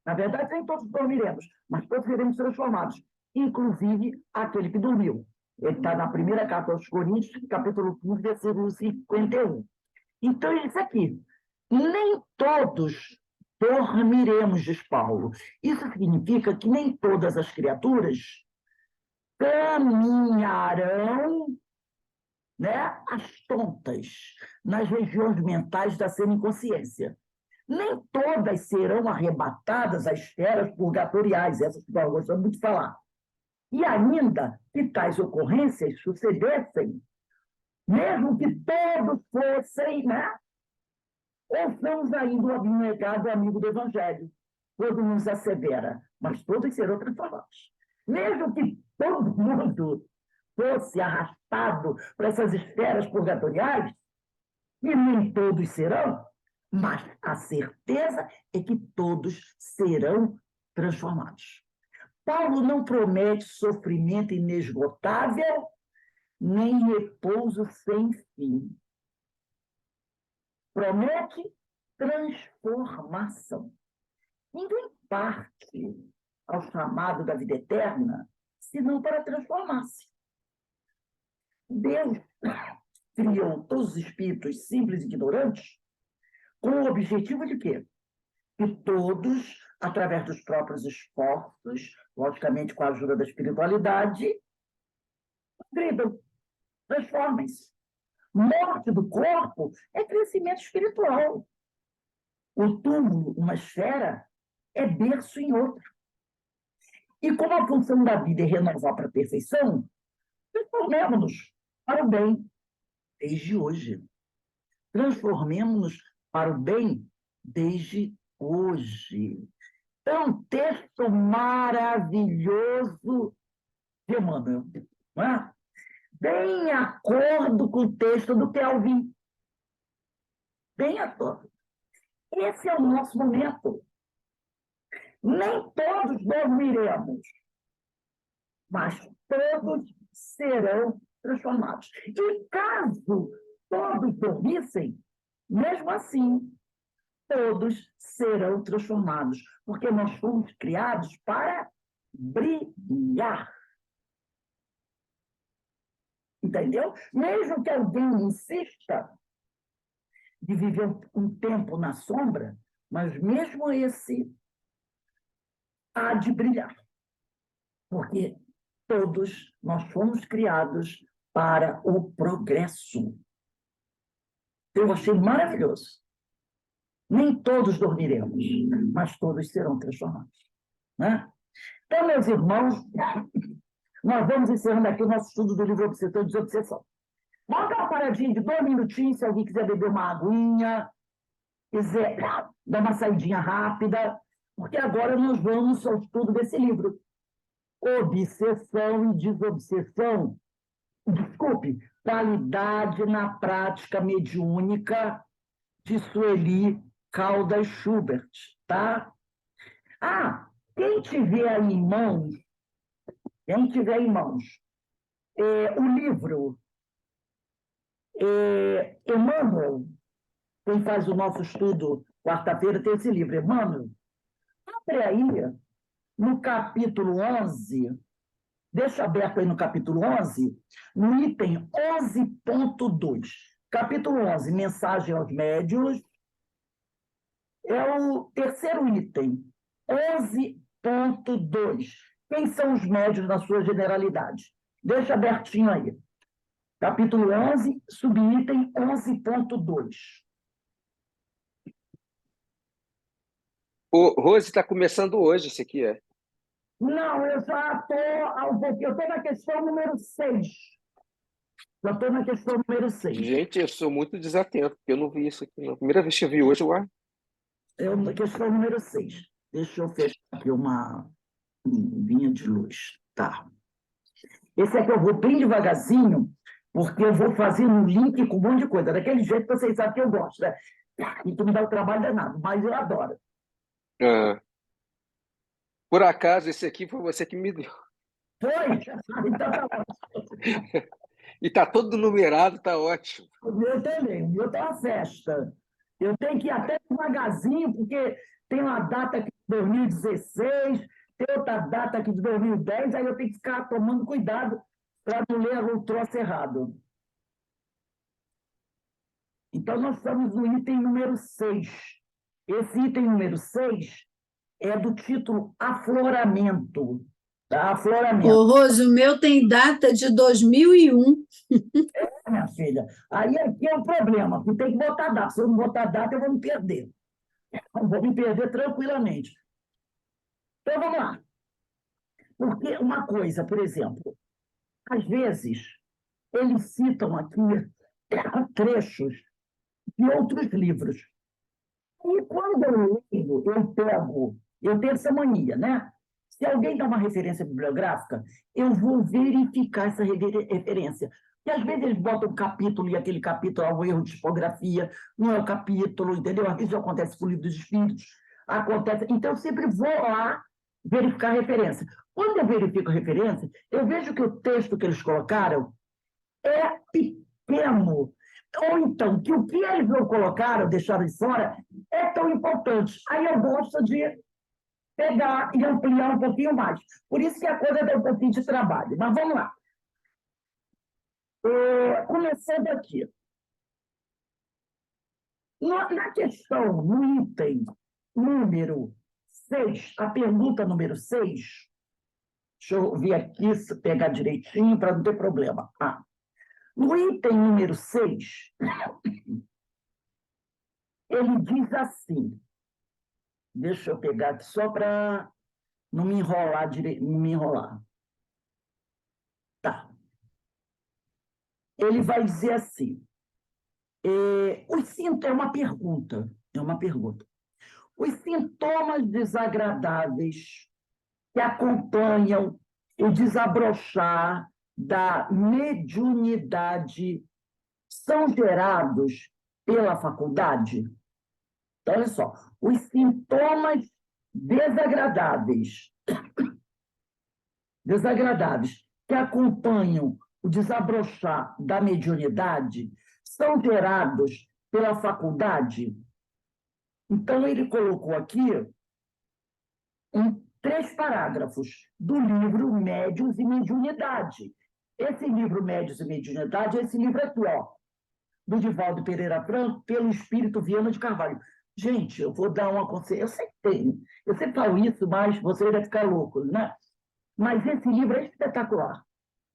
Na verdade, nem todos dormiremos, mas todos seremos transformados, inclusive aquele que dormiu. Ele está na primeira carta aos Coríntios, capítulo 15, versículo 51. Então, é isso aqui. Nem todos dormiremos, diz Paulo. Isso significa que nem todas as criaturas caminharão, né, às tontas, nas regiões mentais da semi-inconsciência. Nem todas serão arrebatadas às esferas purgatoriais, essas que nós gostamos muito de falar. E ainda que tais ocorrências sucedessem, mesmo que todos fossem, né? Ouçamos ainda o abnegado amigo do Evangelho, quando nos assevera, mas todos serão transformados. Mesmo que todo mundo fosse arrastado para essas esferas purgatoriais, e nem todos serão, mas a certeza é que todos serão transformados. Paulo não promete sofrimento inesgotável, nem repouso sem fim. Promete transformação. Ninguém parte ao chamado da vida eterna senão para transformar-se. Deus criou todos os espíritos simples e ignorantes com o objetivo de quê? Que todos, através dos próprios esforços, logicamente com a ajuda da espiritualidade, progridam, transformem-se. Morte do corpo é crescimento espiritual. O túmulo, uma esfera, é berço em outra. E como a função da vida é renovar para a perfeição, transformemos-nos para o bem desde hoje. Transformemos-nos para o bem desde hoje. É um texto maravilhoso de Emmanuel, não é? Bem em acordo com o texto do Kelvin. Bem em acordo. Esse é o nosso momento. Nem todos dormiremos, mas todos serão transformados. E caso todos dormissem, mesmo assim, todos serão transformados, porque nós fomos criados para brilhar. Entendeu? Mesmo que alguém insista de viver um tempo na sombra, mas mesmo esse há de brilhar. Porque todos nós fomos criados para o progresso. Eu achei maravilhoso. Nem todos dormiremos, mas todos serão transformados. Né? Então, meus irmãos, nós vamos encerrando aqui o nosso estudo do livro Obsessão e Desobsessão. Vamos dar uma paradinha de 2 minutinhos, se alguém quiser beber uma aguinha, quiser dar uma saidinha rápida, porque agora nós vamos ao estudo desse livro. Obsessão e Desobsessão. Desculpe, Qualidade na Prática Mediúnica, de Sueli Caldas Schubert, tá? Quem tiver aí em mãos, o livro Emmanuel, quem faz o nosso estudo quarta-feira tem esse livro, Emmanuel, Abre aí, no capítulo 11, deixa aberto aí no capítulo 11, no item 11.2. Capítulo 11, mensagem aos médiuns, é o terceiro item, 11.2. Quem são os médiuns na sua generalidade? Deixa abertinho aí. Capítulo 11, subitem 11.2. Ô, Rose, está começando hoje esse aqui, é? Não, eu já estou na questão número 6. Já estou na questão número 6. Gente, eu sou muito desatento, porque eu não vi isso aqui, não. Primeira vez que eu vi hoje, ué. Questão número 6. Deixa eu fechar aqui uma linha de luz. Tá. Esse aqui eu vou bem devagarzinho, porque eu vou fazer um link com um monte de coisa. Daquele jeito que vocês sabem que eu gosto, né? E tu me dá o trabalho danado, mas eu adoro. Ah. Por acaso, esse aqui foi você que me deu. Foi? Então tá ótimo. E tá todo numerado, tá ótimo. O meu também, o meu tá uma festa. Eu tenho que ir até devagarzinho, porque tem uma data aqui de 2016, tem outra data aqui de 2010, aí eu tenho que ficar tomando cuidado para não ler o troço errado. Então, nós estamos no item número 6. Esse item número 6 é do título Afloramento. Tá? Afloramento. Ô, Rose, o meu tem data de 2001. Minha filha. Aí aqui é o problema, porque tem que botar data. Se eu não botar data, eu vou me perder. Eu vou me perder tranquilamente. Então, vamos lá. Porque uma coisa, por exemplo, às vezes, eles citam aqui trechos de outros livros. E quando eu leio, eu tenho essa mania, né? Se alguém dá uma referência bibliográfica, eu vou verificar essa referência. E às vezes eles botam um capítulo e aquele capítulo é um erro de tipografia, não é o capítulo, entendeu? Às vezes acontece com o Livro dos Espíritos, acontece. Então, eu sempre vou lá verificar a referência. Quando eu verifico a referência, eu vejo que o texto que eles colocaram é pequeno. Ou então, que o que eles não colocaram, deixaram de fora, é tão importante. Aí eu gosto de pegar e ampliar um pouquinho mais. Por isso que a coisa dá um pouquinho de trabalho. Mas vamos lá. Começando aqui. Na questão, no item número 6, a pergunta número 6, deixa eu vir aqui, pegar direitinho para não ter problema. No item número 6, ele diz assim, deixa eu pegar aqui só para não me enrolar direito, não me enrolar. Tá. Ele vai dizer assim, é uma pergunta, Os sintomas desagradáveis que acompanham o desabrochar da mediunidade são gerados pela faculdade? Então, olha só, os sintomas desagradáveis que acompanham o desabrochar da mediunidade são gerados pela faculdade? Então, ele colocou aqui 3 parágrafos do livro Médiuns e Mediunidade. Esse livro Médiuns e Mediunidade é esse livro aqui, ó, do Divaldo Pereira Franco, pelo Espírito Viana de Carvalho. Gente, eu vou dar uma conselho. Eu sempre falo isso, mas você vai ficar louco, né? Mas esse livro é espetacular.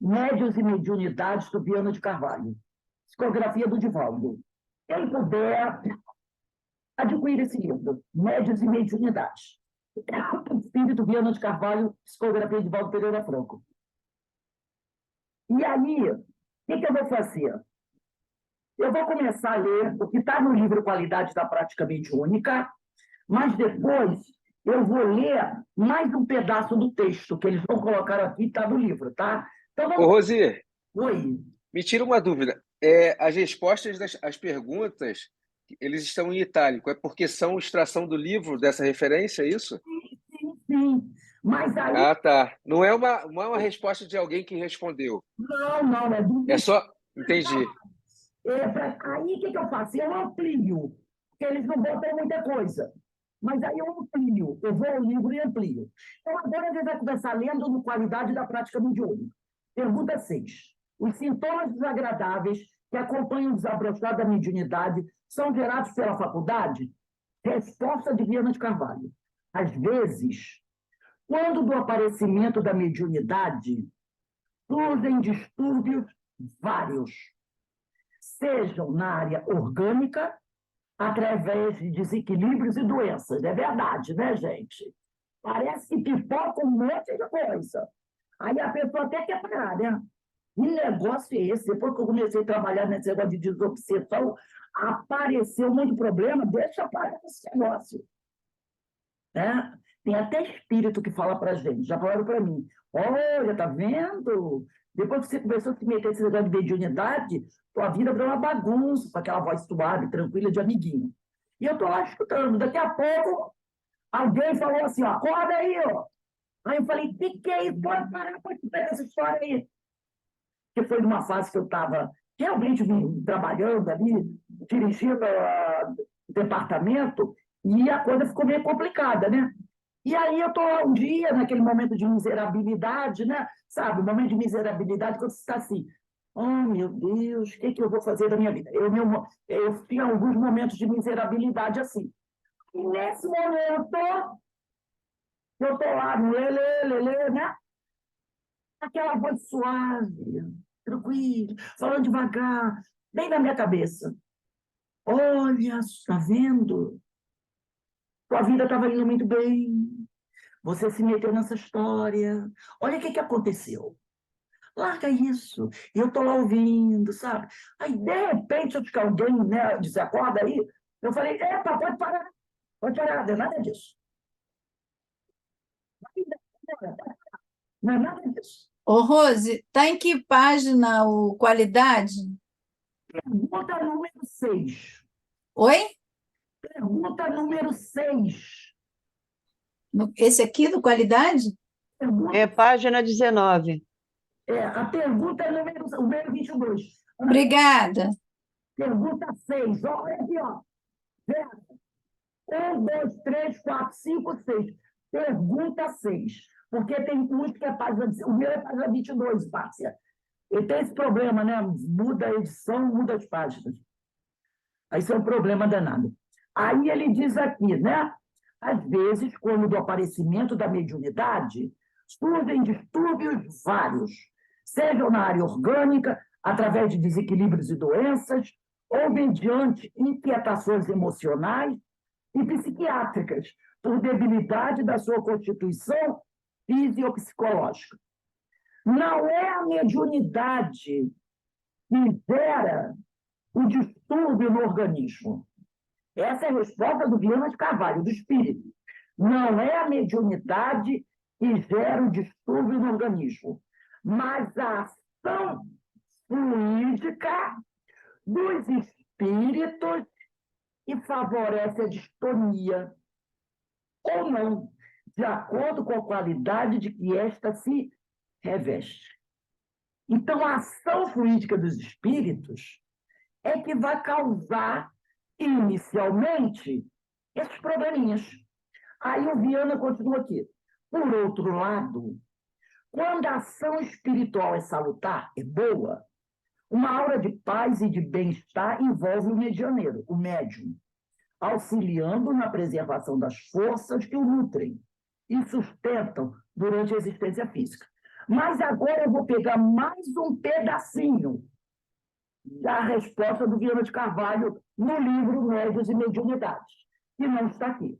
Médiuns e Mediunidades, do Viana de Carvalho. Psicografia do Divaldo. Quem puder, adquire esse livro, Médiuns e Mediunidades. Espírito Viana de Carvalho, psicografia de Divaldo Pereira Franco. E aí, o que eu vou fazer? Eu vou começar a ler o que está no livro Qualidade da Prática Mediúnica, mas depois eu vou ler mais um pedaço do texto que eles vão colocar aqui, está no livro, tá? Então, Ô, Rosi, Oi. me tira uma dúvida. As respostas das perguntas, eles estão em itálico. É porque são extração do livro dessa referência, é isso? Sim. Mas aí... Ah, tá. Não é uma resposta de alguém que respondeu. Não, é do... É só... Entendi. Aí, o que eu faço? Eu amplio, porque eles não botam muita coisa. Mas aí eu amplio, eu vou ao livro e amplio. Então, agora a gente vai começar lendo no Qualidade da Prática Mediúnica. Pergunta 6. Os sintomas desagradáveis que acompanham o desabrochar da mediunidade são gerados pela faculdade? Resposta de Viana de Carvalho. Às vezes, quando do aparecimento da mediunidade, surgem distúrbios vários, sejam na área orgânica, através de desequilíbrios e doenças. É verdade, né, gente? Parece que pipoca um monte de coisa. Aí a pessoa até quer parar, né? Que negócio é esse? Depois que eu comecei a trabalhar nesse negócio de desobsessão, apareceu um monte de problema, deixa parar esse negócio. Né? Tem até espírito que fala para a gente, já falaram para mim, olha, tá vendo? Depois que você começou a se meter nesse negócio de mediunidade, tua vida virou uma bagunça, com aquela voz suave, tranquila, de amiguinho. E eu estou lá escutando, daqui a pouco, alguém falou assim, ó, acorda aí, ó. Aí eu falei, que é isso? Pode parar, pode pegar essa história aí. Porque foi numa fase que eu estava realmente trabalhando ali, dirigindo o departamento, e a coisa ficou meio complicada, né? E aí eu estou um dia, naquele momento de miserabilidade, né? Sabe, um momento de miserabilidade, quando você está assim, oh, meu Deus, o que eu vou fazer da minha vida? Eu tinha alguns momentos de miserabilidade assim. E nesse momento, eu estou lá no lelê, né? Aquela voz suave, tranquila, falando devagar, bem na minha cabeça. Olha, está vendo? Tua vida estava indo muito bem. Você se meteu nessa história. Olha o que aconteceu. Larga isso. E eu estou lá ouvindo, sabe? Aí, de repente, acho que alguém, né, disse, acorda aí. Eu falei, epa, pode parar. Pode parar, não é nada disso. Não é nada disso. Ô, Rose, está em que página o Qualidade? Pergunta número 6. Oi? Pergunta número 6. Esse aqui do Qualidade? É página 19. A pergunta número 22. Obrigada. Pergunta 6. Olha aqui, ó. 1, 2, 3, 4, 5, 6. Pergunta 6. Porque tem uns que é página... O meu é página 22, Párcia. E tem esse problema, né? Muda a edição, muda as páginas. Aí isso é um problema danado. Aí ele diz aqui, né? Às vezes, quando do aparecimento da mediunidade, surgem distúrbios vários, sejam na área orgânica, através de desequilíbrios e doenças, ou mediante inquietações emocionais e psiquiátricas, por debilidade da sua constituição fisiopsicológica. Não é a mediunidade que gera o distúrbio no organismo. Essa é a resposta do Viana de Carvalho, do espírito. Não é a mediunidade que gera o distúrbio no organismo, mas a ação fluídica dos espíritos que favorece a distonia, ou não, de acordo com a qualidade de que esta se reveste. Então, a ação fluídica dos espíritos é que vai causar, inicialmente, esses probleminhas. Aí o Viana continua aqui. Por outro lado, quando a ação espiritual é salutar, é boa, uma aura de paz e de bem-estar envolve o medianeiro, o médium, auxiliando na preservação das forças que o nutrem e sustentam durante a existência física. Mas agora eu vou pegar mais um pedacinho da resposta do Viana de Carvalho no livro Médiuns e Mediunidades, que não está aqui.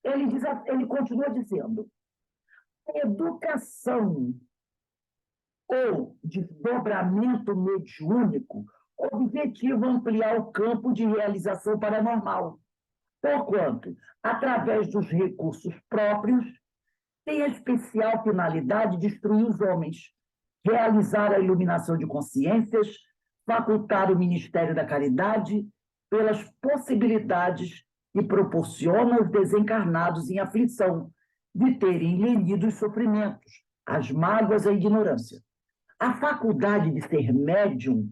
Ele continua dizendo: a educação ou desdobramento mediúnico objetiva ampliar o campo de realização paranormal, porquanto, através dos recursos próprios, tem a especial finalidade de instruir os homens, realizar a iluminação de consciências, facultar o ministério da caridade pelas possibilidades que proporciona aos desencarnados em aflição de terem lenido os sofrimentos, as mágoas e a ignorância. A faculdade de ser médium,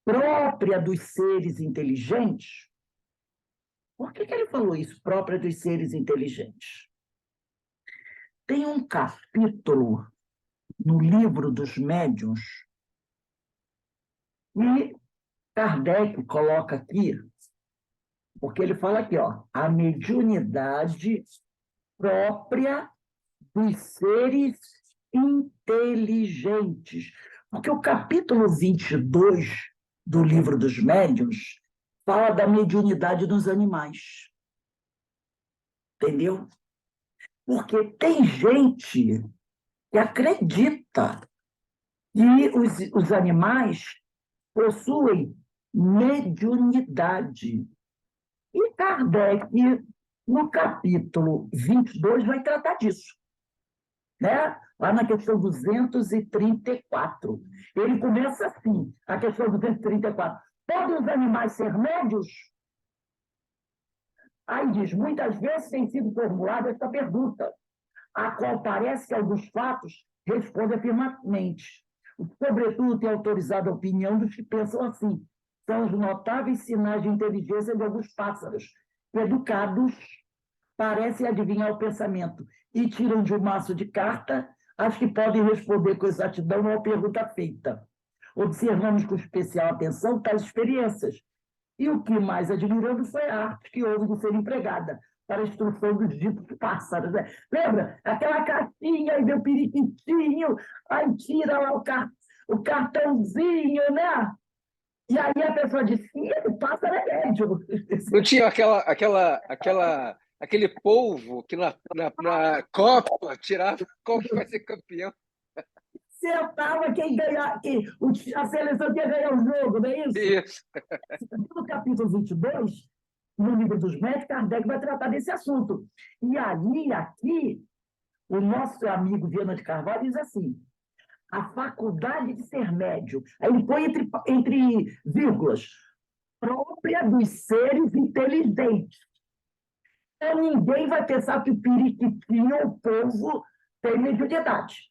própria dos seres inteligentes, Por que ele falou isso, própria dos seres inteligentes? Tem um capítulo no Livro dos Médiuns e Kardec coloca aqui, porque ele fala aqui, ó, a mediunidade própria dos seres inteligentes. Porque o capítulo 22 do Livro dos Médiuns fala da mediunidade dos animais. Entendeu? Porque tem gente que acredita que os animais possuem mediunidade. E Kardec, no capítulo 22, vai tratar disso. Né? Lá na questão 234. Ele começa assim, a questão 234. Podem os animais ser médios? Aí diz, muitas vezes tem sido formulada esta pergunta, a qual parece que alguns fatos respondem afirmativamente. Sobretudo, tem autorizado a opinião dos que pensam assim. São os notáveis sinais de inteligência de alguns pássaros, que, educados, parecem adivinhar o pensamento e tiram de um maço de carta as que podem responder com exatidão à pergunta feita. Observamos com especial atenção tais experiências. E o que mais admiramos foi a arte que houve de ser empregada para a instrução dos ditos pássaros. Né? Lembra? Aquela caixinha, aí vem o periquitinho, aí tira lá o cartãozinho, né? E aí a pessoa diz, o pássaro é médium. Não tinha aquele polvo que na Copa tirava qual que vai ser campeão. Sentava quem ganhar, a seleção que ia ganhar o jogo, não é isso? Isso. No capítulo 22, no Livro dos Médicos, Kardec vai tratar desse assunto. E aí, aqui, o nosso amigo Viana de Carvalho diz assim, a faculdade de ser médium, aí ele põe entre vírgulas, própria dos seres inteligentes. Então, ninguém vai pensar que o periquitinho, o povo, tem mediunidade.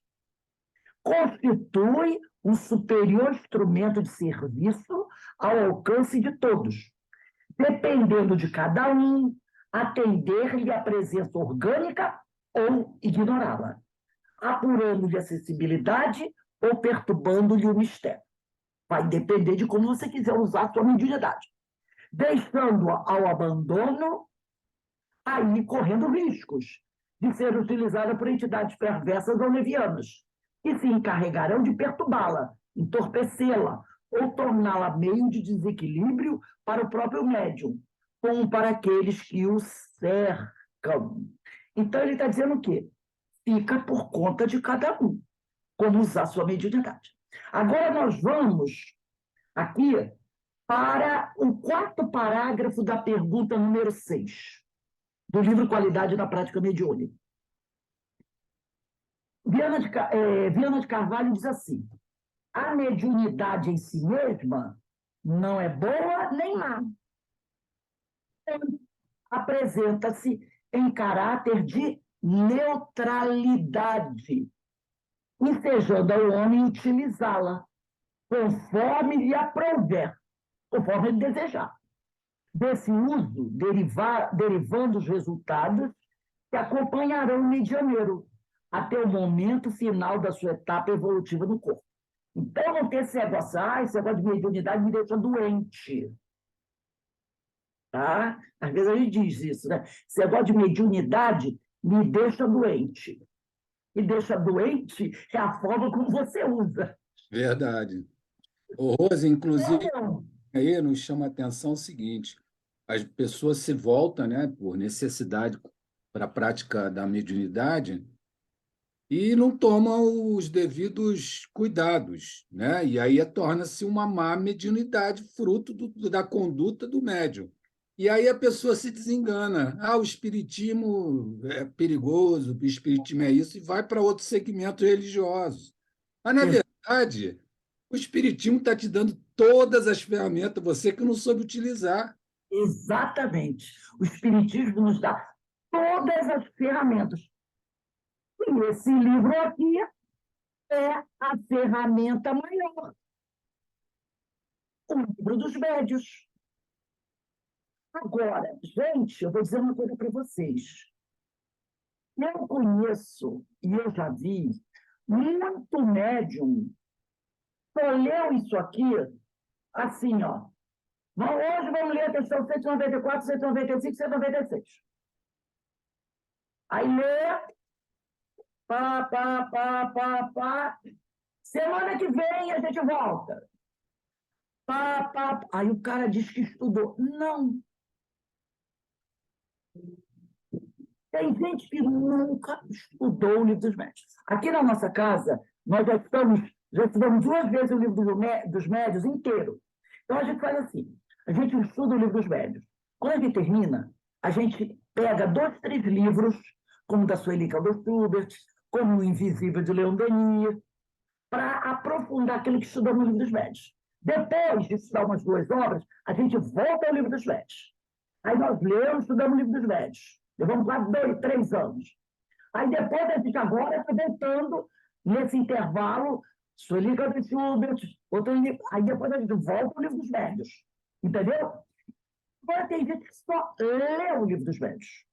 Constitui um superior instrumento de serviço ao alcance de todos, dependendo de cada um, atender-lhe a presença orgânica ou ignorá-la, apurando-lhe a acessibilidade ou perturbando-lhe o mistério. Vai depender de como você quiser usar a sua mediunidade. Deixando-a ao abandono, aí correndo riscos de ser utilizada por entidades perversas ou levianas, que se encarregarão de perturbá-la, entorpecê-la ou torná-la meio de desequilíbrio para o próprio médium, como para aqueles que o cercam. Então, ele está dizendo o quê? Fica por conta de cada um, como usar sua mediunidade. Agora nós vamos aqui para o quarto parágrafo da pergunta número 6, do livro Qualidade da Prática Mediúnica. Viana de Carvalho diz assim, a mediunidade em si mesma não é boa nem má. Apresenta-se em caráter de neutralidade, ensejando ao homem utilizá-la conforme lhe aprouver, conforme ele desejar. Desse uso, derivando os resultados que acompanharão o medianeiro até o momento final da sua etapa evolutiva no corpo. Então, não tem esse negócio, esse negócio de mediunidade me deixa doente. Tá? Às vezes a gente diz isso, né? Esse negócio de mediunidade me deixa doente. E deixa doente é a forma como você usa. Verdade. Ô, Rose, inclusive, aí nos chama a atenção o seguinte: as pessoas se voltam, né, por necessidade para a prática da mediunidade e não tomam os devidos cuidados, né? E aí torna-se uma má mediunidade, fruto da conduta do médium. E aí a pessoa se desengana. O espiritismo é perigoso, o espiritismo é isso, e vai para outros segmentos religiosos. Mas, na verdade, o espiritismo está te dando todas as ferramentas, você que não soube utilizar. Exatamente. O Espiritismo nos dá todas as ferramentas. E esse livro aqui é a ferramenta maior. O Livro dos Médiuns. Agora, gente, eu vou dizer uma coisa para vocês. Eu conheço, e eu já vi, muito médium só leu isso aqui assim, ó. Hoje vamos ler a questão 194, 195, 196. Aí lê, pá. Semana que vem a gente volta. Pá. Aí o cara diz que estudou. Não. Tem gente que nunca estudou o livro dos médios. Aqui na nossa casa, nós já estudamos 2 vezes o livro dos médios inteiro. Então a gente faz assim, a gente estuda o livro dos médios. Quando a gente termina, a gente pega 2, 3 livros, como o da Sueli Caldas Schubert, como o Invisível de Leon Denis, para aprofundar aquilo que estudamos no livro dos médios. Depois de estudar umas 2 obras, a gente volta ao livro dos médios. Aí nós lemos, estudamos o livro dos médios. Levamos quase 2, 3 anos. Aí depois a gente agora está voltando, nesse intervalo, Sueli Caldas Schubert, outro livro. Aí depois a gente volta ao livro dos médios. Entendeu? Agora tem gente que só lê o livro dos médios.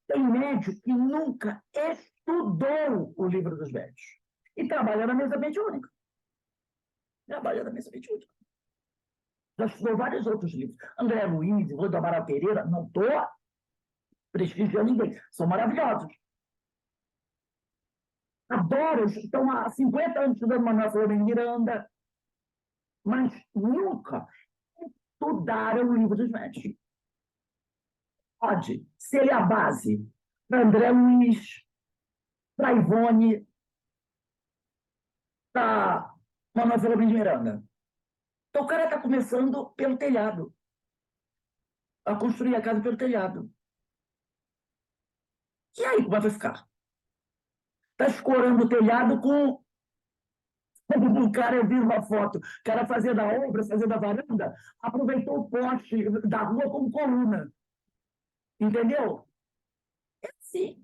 Tem médico que nunca estudou o livro dos médios. E trabalha na mesa mediúnica. Já estudou vários outros livros. André Luiz, Rodo Amaral Pereira, não estou prestigiando ninguém. São maravilhosos. Adoro, estão há 50 anos estudando Manuel Filomeno Miranda, mas nunca estudaram o livro dos médios. Pode ser ele a base para André Luiz, para Ivone, para Manuel Filomeno Miranda. Então o cara está começando pelo telhado, a construir a casa pelo telhado. E aí, como vai ficar? Está escorando o telhado com... O cara, eu vi uma foto, o cara fazendo a obra, fazendo a varanda, aproveitou o poste da rua como coluna. Entendeu? É assim.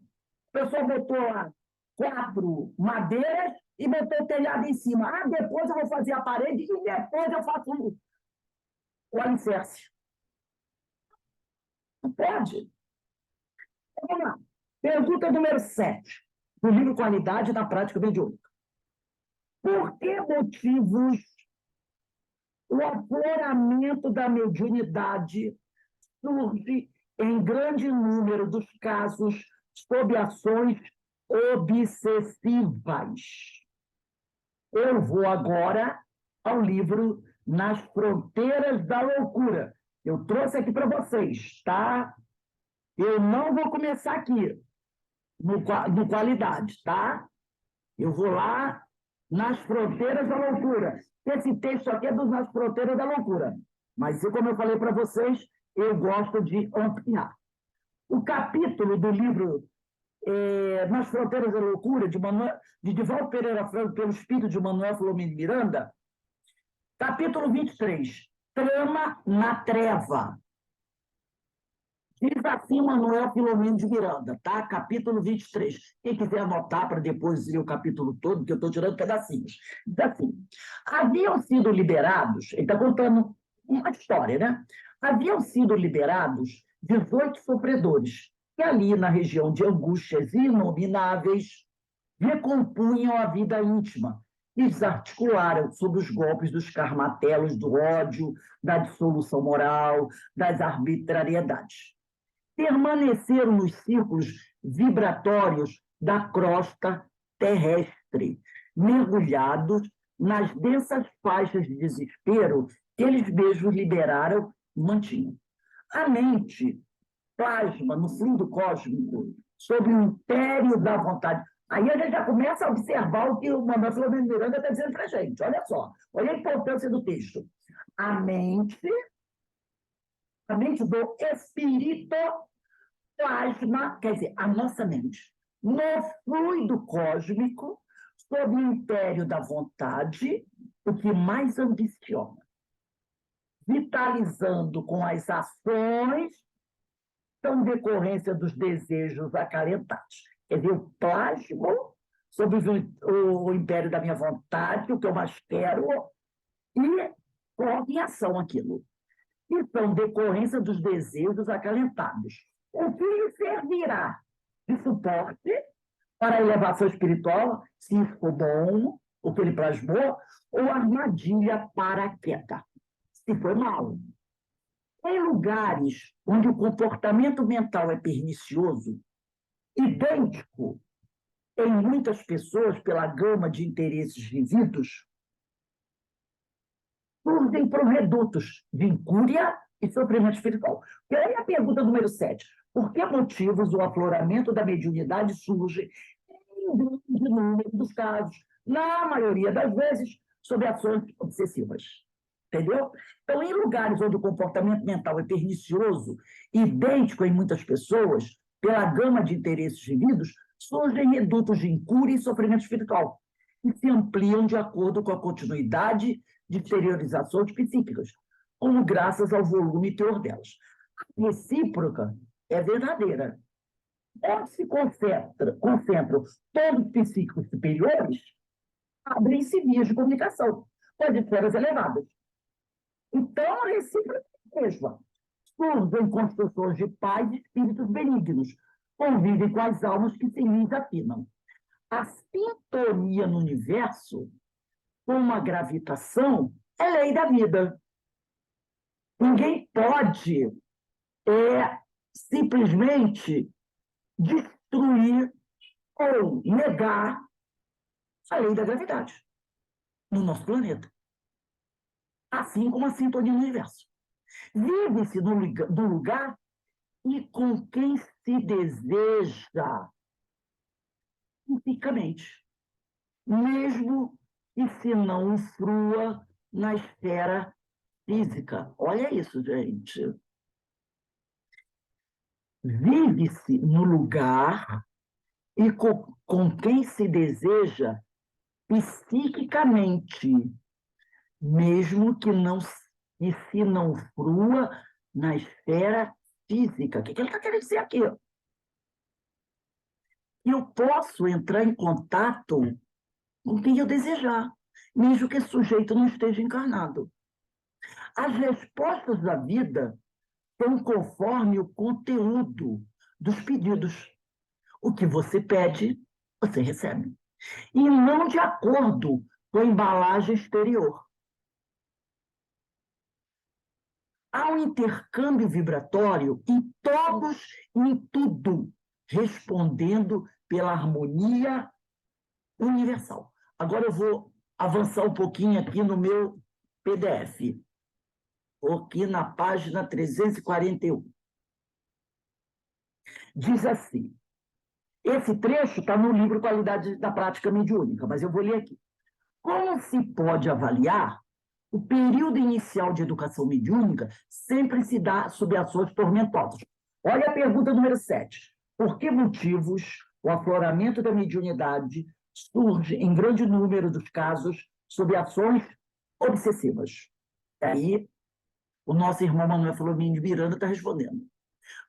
O pessoal botou lá 4 madeiras e botou o telhado em cima. Ah, depois eu vou fazer a parede e depois eu faço o alicerce. Não pode. Então, vamos lá. Pergunta número 7, do livro Qualidade da Prática Mediúnica. Por que motivos o afloramento da mediunidade surge em grande número dos casos sob ações obsessivas? Eu vou agora ao livro Nas Fronteiras da Loucura. Eu trouxe aqui para vocês, tá? Eu não vou começar aqui no Qualidade, tá? Eu vou lá Nas Fronteiras da Loucura. Esse texto aqui é dos Nas Fronteiras da Loucura. Mas, como eu falei para vocês, eu gosto de ampliar. O capítulo do livro Nas Fronteiras da Loucura, de Divaldo Pereira Franco, pelo espírito de Manuel Filomeno Miranda, capítulo 23, Trama na Treva. Diz assim Manuel Filomeno de Miranda, tá? Capítulo 23. Quem quiser anotar para depois ler o capítulo todo, porque eu estou tirando pedacinhos. Diz assim, haviam sido liberados, ele está contando uma história, né? Haviam sido liberados 18 sofredores, que ali na região de angústias inomináveis recompunham a vida íntima e desarticularam sob os golpes dos carmatelos do ódio, da dissolução moral, das arbitrariedades. Permaneceram nos círculos vibratórios da crosta terrestre, mergulhados nas densas faixas de desespero que eles mesmos liberaram e mantinham. A mente plasma no fluido cósmico sob o império da vontade. Aí a gente já começa a observar o que o Manuel Filomeno Miranda está dizendo para a gente. Olha só, olha a importância do texto. A mente do espírito plasma, quer dizer, a nossa mente, no fluido cósmico, sob o império da vontade, o que mais ambiciona, vitalizando com as ações, são decorrência dos desejos acalentados. Quer dizer, eu plasmo sob o império da minha vontade, o que eu mais quero, e coloco em ação aquilo. que são decorrência dos desejos acalentados, o que lhe servirá de suporte para a elevação espiritual, se isso for bom, o que ele plasmou, ou armadilha para a queda, se for mal. Em lugares onde o comportamento mental é pernicioso, idêntico em muitas pessoas pela gama de interesses vividos, surgem provedutos de incúria e sofrimento espiritual. E aí a pergunta número 7. Por que motivos o afloramento da mediunidade surge em grande número dos casos, na maioria das vezes, sob ações obsessivas? Entendeu? Então, em lugares onde o comportamento mental é pernicioso, idêntico em muitas pessoas, pela gama de interesses vividos, surgem redutos de incúria e sofrimento espiritual, que se ampliam de acordo com a continuidade de exteriorizações psíquicas, como graças ao volume e teor delas. A recíproca é verdadeira. Onde se concentram todos os psíquicos superiores, abrem-se vias de comunicação, com as esferas elevadas. Então, a recíproca é a mesma. Surgem construções de paz e espíritos benignos, convivem com as almas que se lhes afinam. A sintonia no universo, como a gravitação, é lei da vida. Ninguém pode simplesmente destruir ou negar a lei da gravidade no nosso planeta. Assim como a sintonia no universo. Vive-se no lugar e com quem se deseja fisicamente, mesmo que se não influa na esfera física. Olha isso, gente. Vive-se no lugar e com quem se deseja psiquicamente, mesmo que se não frua na esfera física. O que ele está querendo dizer aqui? Eu posso entrar em contato com quem eu desejar, mesmo que esse sujeito não esteja encarnado. As respostas da vida são conforme o conteúdo dos pedidos. O que você pede, você recebe. E não de acordo com a embalagem exterior. Há um intercâmbio vibratório em todos e em tudo, respondendo pela harmonia universal. Agora eu vou avançar um pouquinho aqui no meu PDF. Aqui na página 341. Diz assim, esse trecho está no livro Qualidade da Prática Mediúnica, mas eu vou ler aqui. Como se pode avaliar, o período inicial de educação mediúnica sempre se dá sob ações tormentosas. Olha a pergunta número 7. Por que motivos o afloramento da mediunidade surge em grande número dos casos sob ações obsessivas? Aí, o nosso irmão Manuel Filomeno de Miranda está respondendo.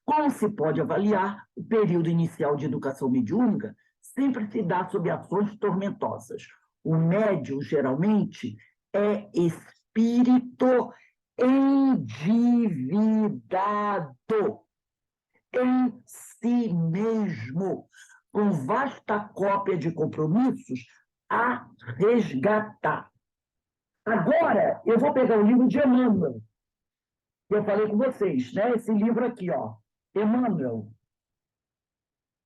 Como se pode avaliar, o período inicial de educação mediúnica sempre se dá sob ações tormentosas. O médium, geralmente, é espírito endividado em si mesmo, com vasta cópia de compromissos a resgatar. Agora, eu vou pegar o livro de Emmanuel, que eu falei com vocês, né? Esse livro aqui, ó, Emmanuel.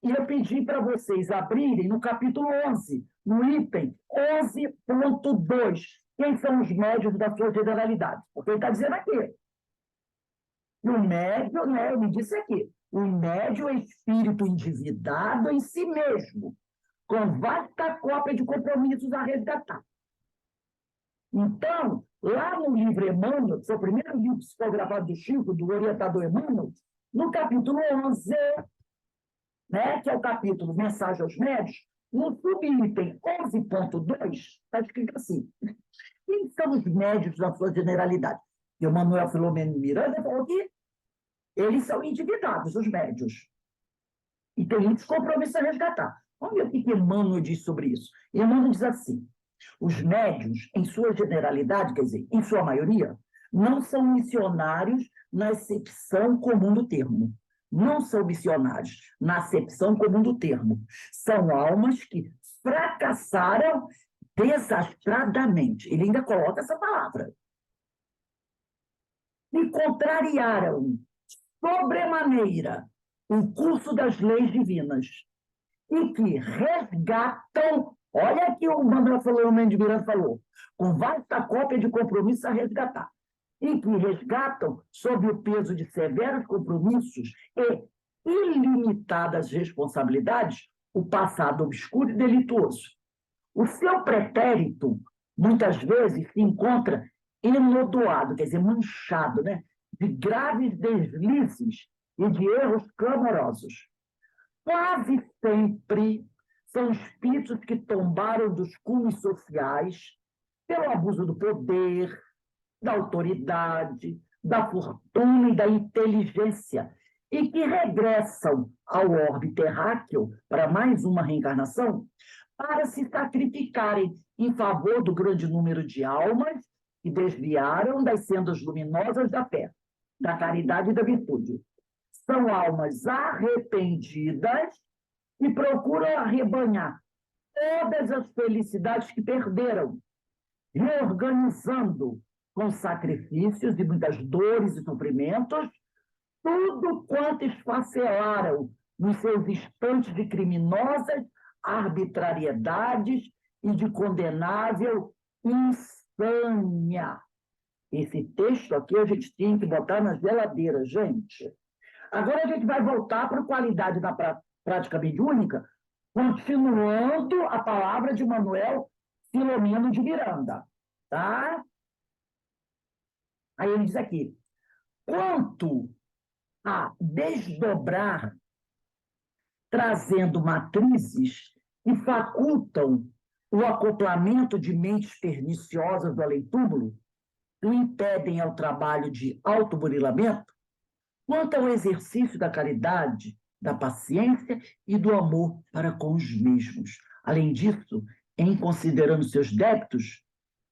E eu pedi para vocês abrirem no capítulo 11, no item 11.2. Quem são os médios da sua generalidade? Porque ele está dizendo aqui. E o médio, né? Ele disse aqui. O médio é espírito endividado em si mesmo, com vasta cópia de compromissos a resgatar. Então, lá no livro Emmanuel, que foi o primeiro livro psicografado do Chico, do orientador Emmanuel, no capítulo 11, né, que é o capítulo Mensagem aos Médios, no subitem 11.2, está escrito assim: quem são os médios da sua generalidade? E o Manuel Filomeno Miranda falou que eles são endividados, os médios. E tem muitos compromissos a resgatar. Vamos ver o que Emmanuel diz sobre isso. Emmanuel diz assim: os médios, em sua generalidade, quer dizer, em sua maioria, não são missionários na acepção comum do termo. Não são missionários na acepção comum do termo. São almas que fracassaram desastradamente. Ele ainda coloca essa palavra. E contrariaram sobremaneira o curso das leis divinas e que resgatam, olha aqui o Manuel Filomeno de Miranda falou, com vasta cópia de compromissos a resgatar, e que resgatam, sob o peso de severos compromissos e ilimitadas responsabilidades, o passado obscuro e delituoso. O seu pretérito, muitas vezes, se encontra enodoado, quer dizer, manchado, né, de graves deslizes e de erros clamorosos. Quase sempre são espíritos que tombaram dos cumes sociais pelo abuso do poder, da autoridade, da fortuna e da inteligência, e que regressam ao orbe terráqueo para mais uma reencarnação para se sacrificarem em favor do grande número de almas que desviaram das sendas luminosas da fé, da caridade e da virtude. São almas arrependidas e procuram arrebanhar todas as felicidades que perderam, reorganizando com sacrifícios e muitas dores e sofrimentos tudo quanto esfacelaram nos seus instantes de criminosas arbitrariedades e de condenável insânia. Esse texto aqui a gente tem que botar na geladeira, gente. Agora a gente vai voltar para a qualidade da prática mediúnica, continuando a palavra de Manuel Filomeno de Miranda. Tá? Aí ele diz aqui, quanto a desdobrar, trazendo matrizes que facultam o acoplamento de mentes perniciosas do além-túmulo, que impedem ao trabalho de autoburilamento, quanto ao exercício da caridade, da paciência e do amor para com os mesmos. Além disso, em considerando seus débitos,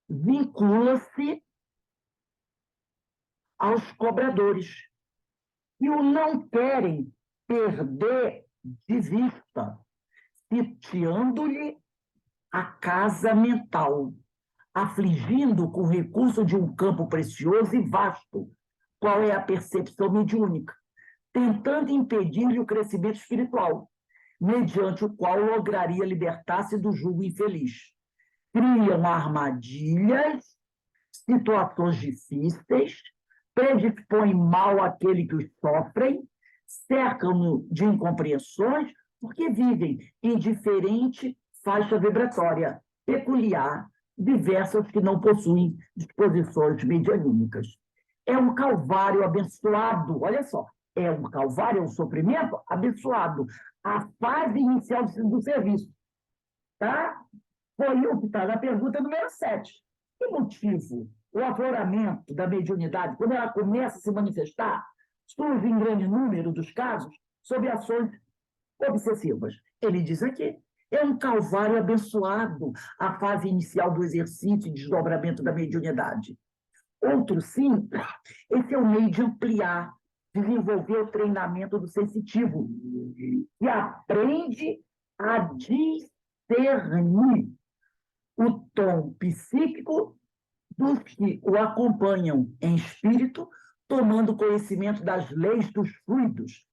vincula-se aos cobradores, que o não querem perder de vista, sitiando-lhe a casa mental, afligindo com o recurso de um campo precioso e vasto, qual é a percepção mediúnica, tentando impedir-lhe o crescimento espiritual, mediante o qual lograria libertar-se do jugo infeliz. Criam armadilhas, situações difíceis, predispõem mal àquele que os sofrem, cercam-no de incompreensões, porque vivem em diferente faixa vibratória, peculiar, diversas que não possuem disposições medianímicas. É um calvário abençoado, olha só, é um calvário, é um sofrimento abençoado, a fase inicial do serviço. Tá? Foi o que está na pergunta número 7. Que motivo o afloramento da mediunidade, quando ela começa a se manifestar, surge em grande número dos casos sob ações obsessivas? Ele diz aqui, é um calvário abençoado a fase inicial do exercício e desdobramento da mediunidade. Outro, sim, esse é o meio de ampliar, desenvolver o treinamento do sensitivo, que aprende a discernir o tom psíquico dos que o acompanham em espírito, tomando conhecimento das leis dos fluidos.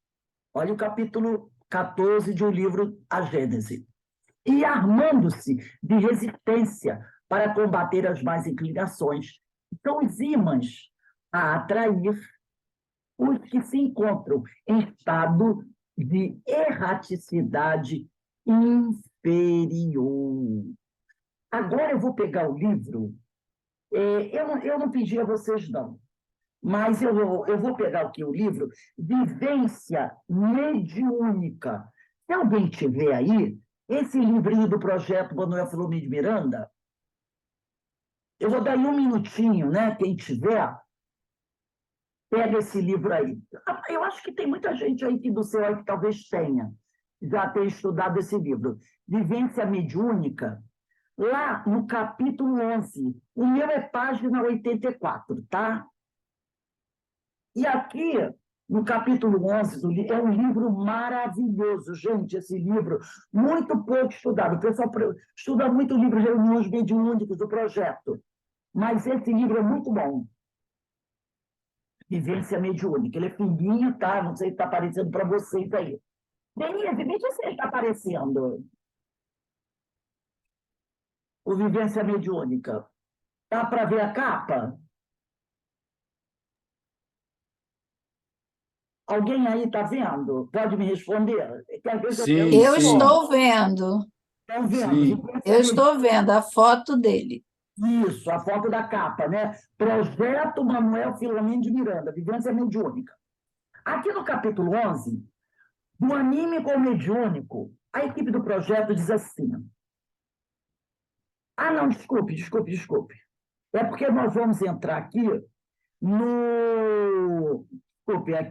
Olha o capítulo 14 de um livro, A Gênese. E armando-se de resistência para combater as más inclinações. São os ímãs a atrair os que se encontram em estado de erraticidade inferior. Agora eu vou pegar o livro. Eu não pedi a vocês, não, mas eu vou pegar aqui o livro Vivência Mediúnica. Se alguém tiver aí, esse livrinho do projeto Manuel Filomeno de Miranda, eu vou dar aí um minutinho, né? Quem tiver, pega esse livro aí. Eu acho que tem muita gente aí do céu aí que talvez já tenha estudado esse livro. Vivência Mediúnica, lá no capítulo 11. O meu é página 84, tá? E aqui, no capítulo 11 do livro, é um livro maravilhoso, gente, esse livro, muito pouco estudado. O pessoal estuda muito o livro Reuniões Mediúnicas do Projeto, mas esse livro é muito bom. Vivência Mediúnica. Ele é fininho, tá? Não sei se está aparecendo para vocês aí. Denise, me diz se ele está aparecendo. O Vivência Mediúnica. Dá para ver a capa? Alguém aí está vendo? Pode me responder? É que às vezes Sim, Eu sim. estou vendo. Estão vendo? Sim. Vivência Eu estou vendo a foto dele. Isso, a foto da capa, né? Projeto Manuel Filomeno de Miranda, Vivência Mediúnica. Aqui no capítulo 11, do anímico ao mediúnico, a equipe do projeto diz assim: ah, não, desculpe. É porque nós vamos entrar aqui no. Desculpe, é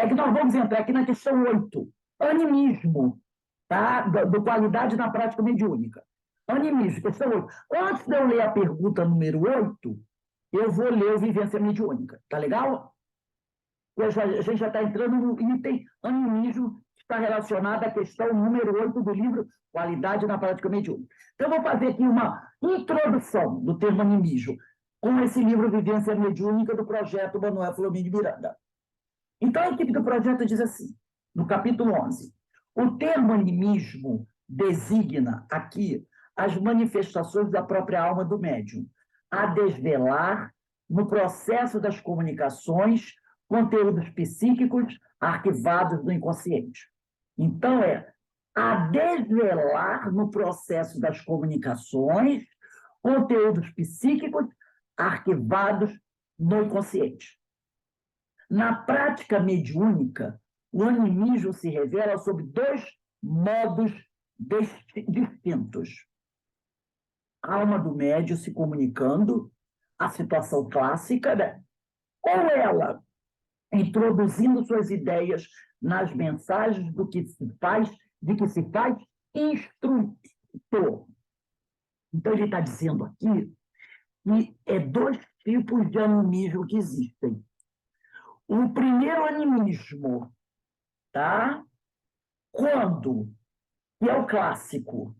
que nós vamos entrar aqui na questão 8, animismo, tá? Do qualidade na prática mediúnica. Animismo, questão 8. Antes de eu ler a pergunta número 8, eu vou ler o Vivência Mediúnica, tá legal? A gente já está entrando no item animismo, que está relacionado à questão número 8 do livro Qualidade na Prática Mediúnica. Então, eu vou fazer aqui uma introdução do termo animismo com esse livro Vivência Mediúnica do projeto Manuel Filomeno de Miranda. Então, a equipe do projeto diz assim, no capítulo 11, o termo animismo designa aqui as manifestações da própria alma do médium, a desvelar, no processo das comunicações, conteúdos psíquicos arquivados no inconsciente. Então, a desvelar, no processo das comunicações, conteúdos psíquicos arquivados no inconsciente. Na prática mediúnica, o animismo se revela sob dois modos distintos. A alma do médium se comunicando, a situação clássica, né? Ou ela introduzindo suas ideias nas mensagens de que se faz instrutor. Então, ele está dizendo aqui que é dois tipos de animismo que existem. O primeiro animismo, tá? Que é o clássico,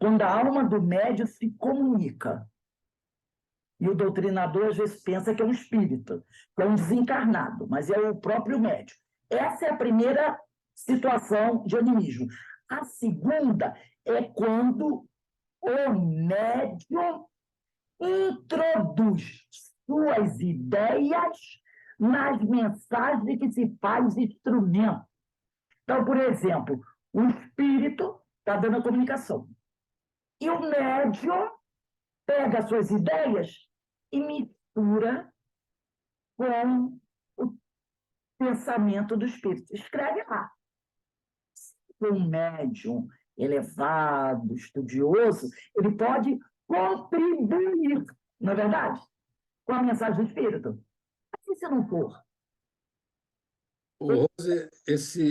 quando a alma do médium se comunica. E o doutrinador, às vezes, pensa que é um espírito, que é um desencarnado, mas é o próprio médium. Essa é a primeira situação de animismo. A segunda é quando o médium introduz suas ideias nas mensagens de que se faz instrumento. Então, por exemplo, o espírito está dando a comunicação. E o médium pega suas ideias e mistura com o pensamento do espírito. Escreve lá. Um médium elevado, estudioso, ele pode contribuir, não é verdade? Com a mensagem do espírito. Mas se não for? Ô, Rose,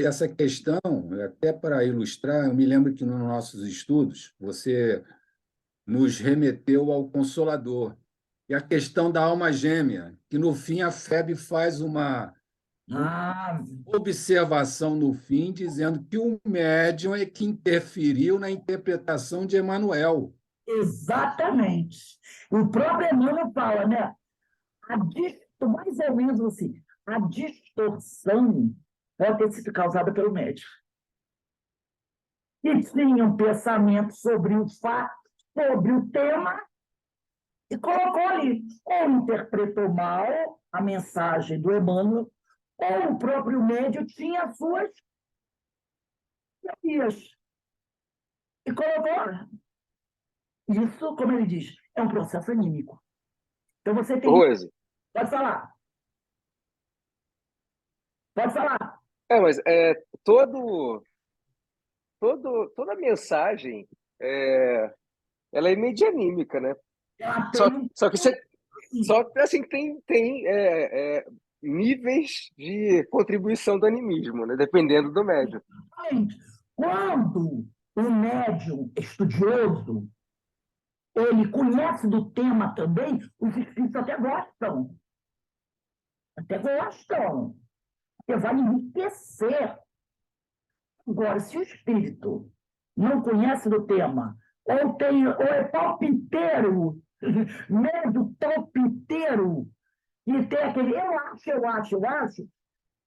essa questão, até para ilustrar, eu me lembro que nos nossos estudos você nos remeteu ao Consolador. E a questão da alma gêmea, que no fim a FEB faz uma observação no fim, dizendo que o médium é que interferiu na interpretação de Emmanuel. Exatamente. O próprio Emmanuel fala, né? Mais ou menos assim, a distorção pode ter sido causada pelo médium. Que tinha um pensamento sobre o fato, sobre o tema, e colocou ali. Ou interpretou mal a mensagem do Emmanuel, ou o próprio médium tinha suas teorias. E colocou. Isso, como ele diz, é um processo anímico. Então você tem. Rose, Pode falar. Pode falar. mas toda mensagem ela é medianímica, né? Ela Só, tem. só que assim, tem níveis de contribuição do animismo, né? Dependendo do médium. Quando o médium estudioso ele conhece do tema também, os espíritos até gostam. Até gostam. Porque vai enriquecer. Agora, se o espírito não conhece do tema, ou é palpiteiro, médio palpiteiro, e tem aquele eu acho,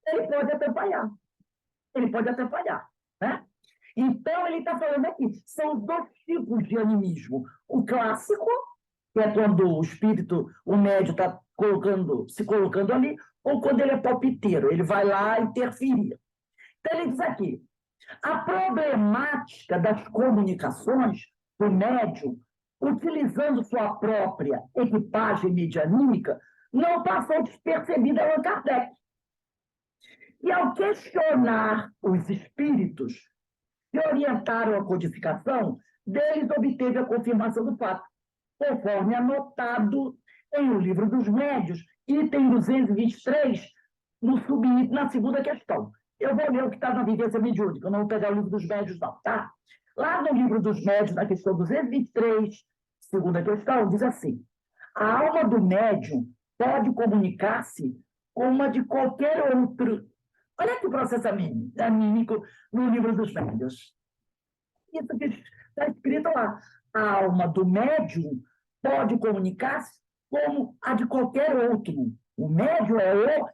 ele pode atrapalhar. Ele pode atrapalhar, né? Então, ele está falando aqui, são dois tipos de animismo. O clássico, que é quando o espírito, o médium está se colocando ali, ou quando ele é palpiteiro, ele vai lá interferir. Então, ele diz aqui, a problemática das comunicações do médium, utilizando sua própria equipagem medianímica, não passou despercebida a Allan Kardec. E ao questionar os espíritos que orientaram a codificação, deles obteve a confirmação do fato, conforme anotado em O Livro dos Médios, item 223, na segunda questão. Eu vou ler o que está na vivência mediúnica, eu não vou pegar o Livro dos Médios, não, tá? Lá no Livro dos Médios, na questão 223, segunda questão, diz assim: a alma do médium pode comunicar-se com uma de qualquer outro. Olha que processo anímico no Livro dos Médios. Isso que está escrito lá. A alma do médium pode comunicar-se como a de qualquer outro. O médium é o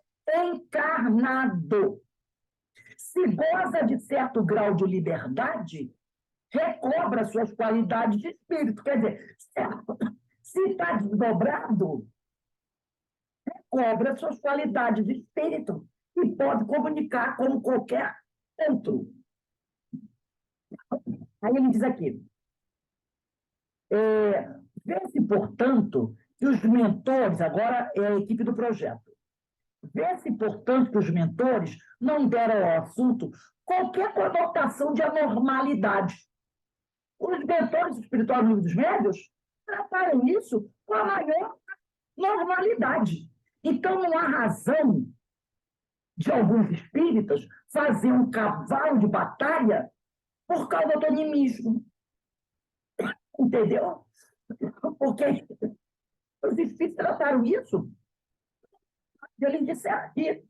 encarnado. Se goza de certo grau de liberdade, recobra suas qualidades de espírito. Quer dizer, se está desdobrado, recobra suas qualidades de espírito e pode comunicar como qualquer outro. Aí ele diz aqui, vê-se, portanto, que os mentores, agora é a equipe do projeto, vê-se, portanto, que os mentores não deram ao assunto qualquer conotação de anormalidade. Os mentores espirituais do Livro dos Médios trataram isso com a maior normalidade. Então, não há razão de alguns espíritas fazer um cavalo de batalha por causa do animismo. Entendeu? Porque os espíritos trataram isso. Ele disse aqui,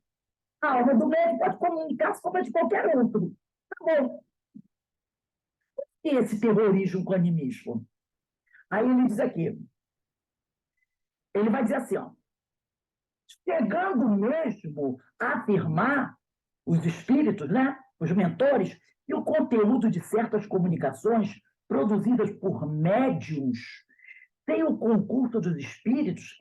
a alma do médium pode comunicar-se como a de qualquer outro. Tá bom. E esse terrorismo com animismo? Aí ele diz aqui, ele vai dizer assim, ó, chegando mesmo a afirmar os espíritos, né, os mentores, que o conteúdo de certas comunicações produzidas por médiuns sem o concurso dos espíritos,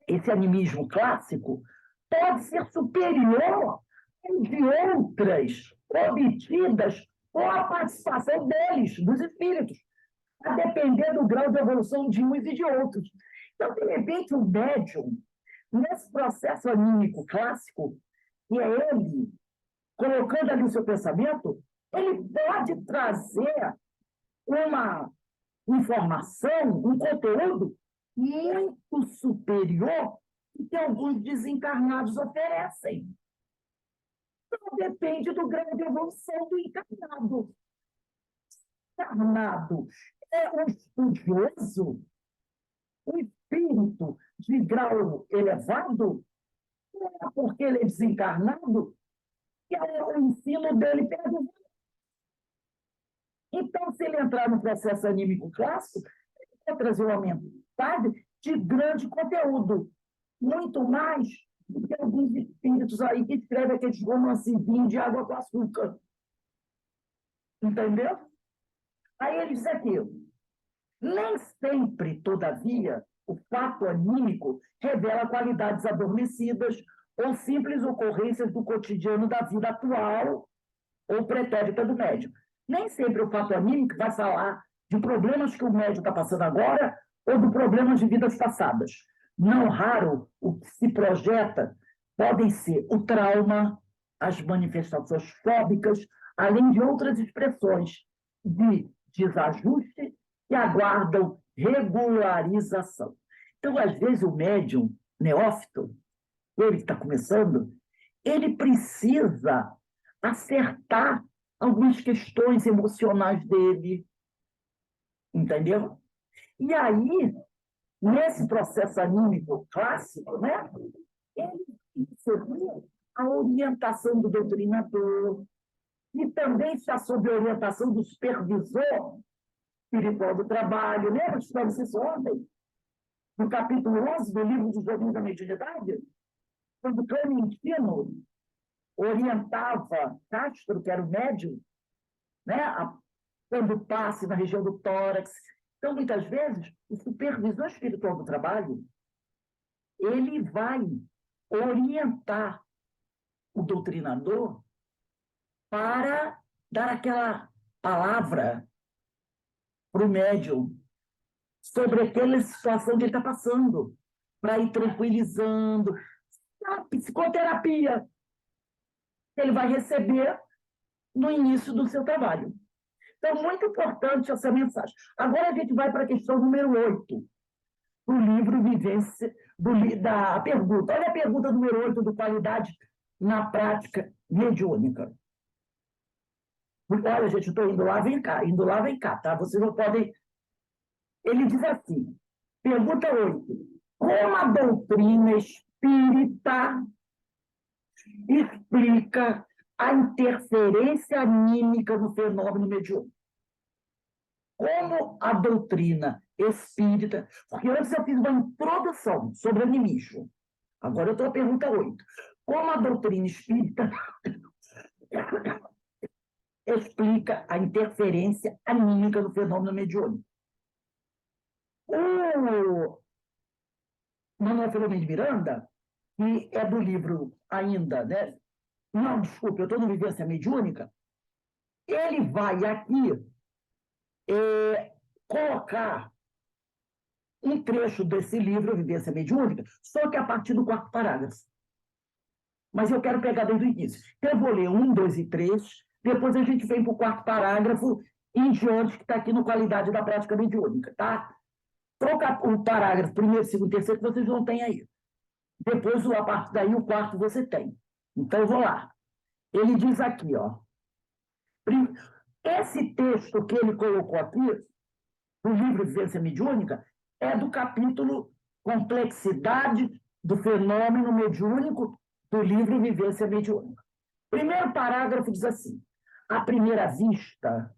esse animismo clássico, pode ser superior ao de outras obtidas com a participação deles, dos espíritos, a depender do grau de evolução de uns e de outros. Então, de repente, o médium, nesse processo anímico clássico, que é ele colocando ali o seu pensamento, ele pode trazer uma informação, um conteúdo muito superior que alguns desencarnados oferecem. Então, depende do grau de evolução do encarnado. Encarnado é um estudioso, um espírito de grau elevado, não é porque ele é desencarnado que o ensino dele perde o valor. Então, se ele entrar no processo anímico clássico, ele vai trazer uma mensagem de grande conteúdo, muito mais do que alguns espíritos aí que escrevem aqueles romancezinhos de água com açúcar. Entendeu? Aí ele diz aqui, nem sempre, todavia, o fato anímico revela qualidades adormecidas ou simples ocorrências do cotidiano da vida atual ou pretérita do médium. Nem sempre o fato anímico vai falar de problemas que o médium está passando agora ou de problemas de vidas passadas. Não raro, o que se projeta podem ser o trauma, as manifestações fóbicas, além de outras expressões de desajuste que aguardam regularização. Então, às vezes, o médium neófito, ele que está começando, ele precisa acertar algumas questões emocionais dele, Entendeu? E aí, nesse processo anímico clássico, né, ele recebia a orientação do doutrinador, e também está sob a orientação do supervisor espiritual do trabalho. Lembra que estudamos isso ontem? No capítulo 11 do livro dos Domínios da Mediunidade? Quando Clementino orientava Castro, que era o médium, né, dando passe na região do tórax. Então, muitas vezes, o supervisor espiritual do trabalho, ele vai orientar o doutrinador para dar aquela palavra para o médium sobre aquela situação que ele está passando, para ir tranquilizando. A psicoterapia que ele vai receber no início do seu trabalho. Então, muito importante essa mensagem. Agora a gente vai para a questão número 8, do livro Vivência, da pergunta. Olha a pergunta número 8 do Qualidade na Prática Mediúnica. Olha, gente, estou indo lá, vem cá, tá? Vocês não podem... Ele diz assim, pergunta 8. Como a doutrina espírita explica a interferência anímica no fenômeno mediúnico? Como a doutrina espírita... Porque antes eu fiz uma introdução sobre animismo. Agora eu estou à pergunta 8. Como a doutrina espírita explica a interferência anímica no fenômeno mediúnico? O Manuel Filomeno de Miranda, que é do livro ainda, né? Não, desculpe, eu estou no Vivência Mediúnica. Ele vai aqui colocar um trecho desse livro, Vivência Mediúnica, só que a partir do 4º parágrafo. Mas eu quero pegar desde o início. Então, eu vou ler 1, 2 e 3, depois a gente vem para o 4º parágrafo em diante, que está aqui no Qualidade da Prática Mediúnica, tá? Troca o parágrafo 1º, 2º, 3º, que vocês não têm aí. Depois, a partir daí, o 4º você tem. Então, eu vou lá. Ele diz aqui, ó. Esse texto que ele colocou aqui, no livro Vivência Mediúnica, é do capítulo Complexidade do Fenômeno Mediúnico do livro Vivência Mediúnica. Primeiro parágrafo diz assim: à primeira vista,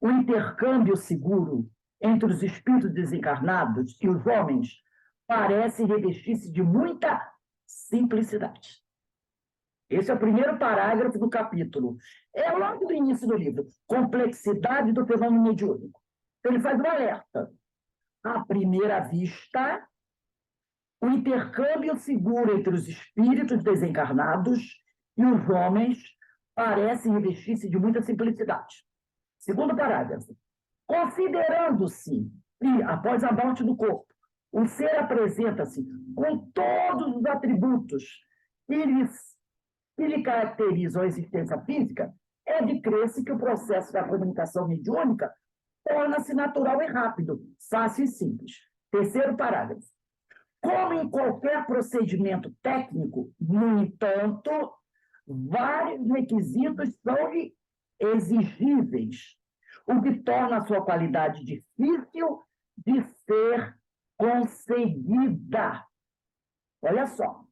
o intercâmbio seguro entre os espíritos desencarnados e os homens parece revestir-se de muita simplicidade. Esse é o primeiro parágrafo do capítulo. É logo do início do livro, Complexidade do Fenômeno Mediúnico. Ele faz um alerta. À primeira vista, o intercâmbio seguro entre os espíritos desencarnados e os homens parece revestir-se de muita simplicidade. Segundo parágrafo. Considerando-se que, após a morte do corpo, o ser apresenta-se com todos os atributos que lhe caracterizam a existência física, é de crer-se que o processo da comunicação mediúnica torna-se natural e rápido, fácil e simples. Terceiro parágrafo. Como em qualquer procedimento técnico, no entanto, vários requisitos são exigíveis, o que torna a sua qualidade difícil de ser conseguida. Olha só.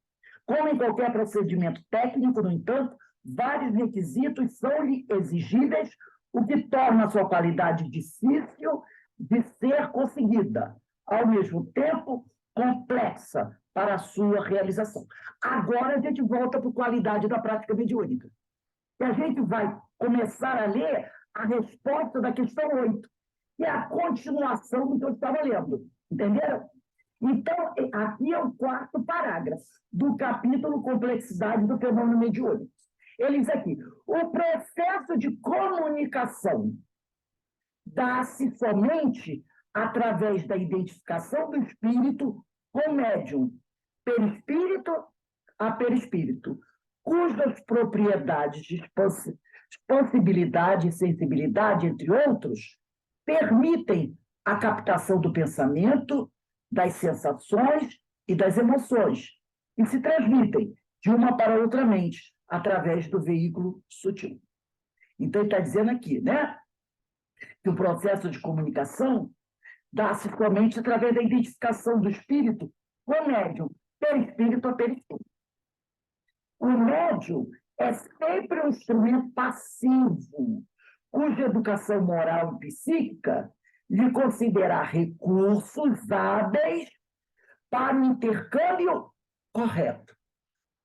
Como em qualquer procedimento técnico, no entanto, vários requisitos são exigíveis, o que torna a sua qualidade difícil de ser conseguida, ao mesmo tempo complexa para a sua realização. Agora a gente volta para a qualidade da prática mediúnica. E a gente vai começar a ler a resposta da questão 8, que é a continuação do que eu estava lendo. Entenderam? Então, aqui é o 4º parágrafo do capítulo Complexidade do Fenômeno Mediúnico. Ele diz aqui: o processo de comunicação dá-se somente através da identificação do espírito com médium, perispírito a perispírito, cujas propriedades de expansibilidade e sensibilidade, entre outros, permitem a captação do pensamento, das sensações e das emoções, e se transmitem de uma para outra mente, através do veículo sutil. Então, ele está dizendo aqui, né? que o processo de comunicação dá-se somente através da identificação do espírito com o médium, perispírito a perispírito. O médium é sempre um instrumento passivo, cuja educação moral e psíquica lhe considerar recursos hábeis para o intercâmbio correto.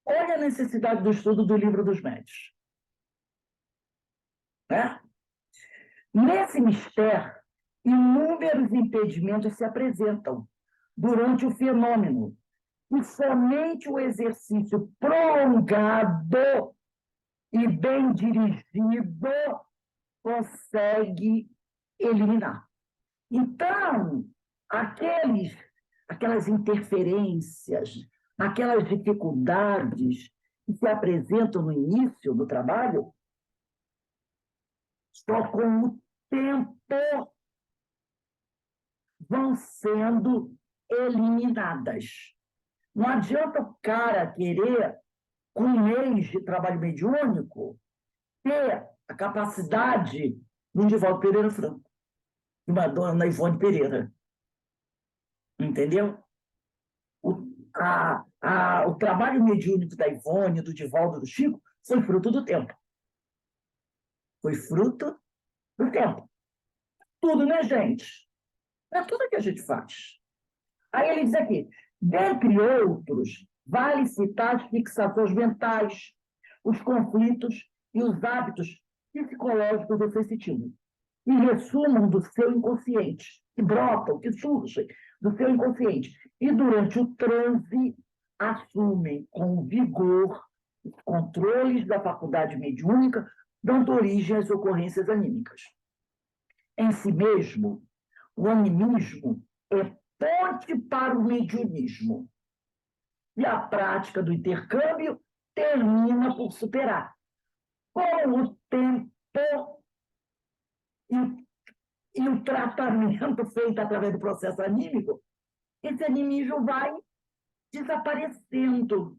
Olha a necessidade do estudo do Livro dos Médiuns. Né? Nesse mistério, inúmeros impedimentos se apresentam durante o fenômeno, e somente o exercício prolongado e bem dirigido consegue eliminar. Então, aquelas interferências, aquelas dificuldades que se apresentam no início do trabalho, só com o tempo vão sendo eliminadas. Não adianta o cara querer, com um mês de trabalho mediúnico, ter a capacidade do Divaldo Pereira Franco, de uma dona Ivone Pereira. Entendeu? O trabalho mediúnico da Ivone, do Divaldo, do Chico, foi fruto do tempo. Foi fruto do tempo. Tudo, né, gente? É tudo que a gente faz. Aí ele diz aqui, dentre outros, vale citar as fixações mentais, os conflitos e os hábitos psicológicos e sensitivos, que ressumam do seu inconsciente, que brotam, que surgem do seu inconsciente, e durante o transe assumem com vigor os controles da faculdade mediúnica, dando origem às ocorrências anímicas. Em si mesmo, o animismo é ponte para o mediunismo. E a prática do intercâmbio termina por superar. Com o tempo e o tratamento feito através do processo anímico, esse animismo vai desaparecendo.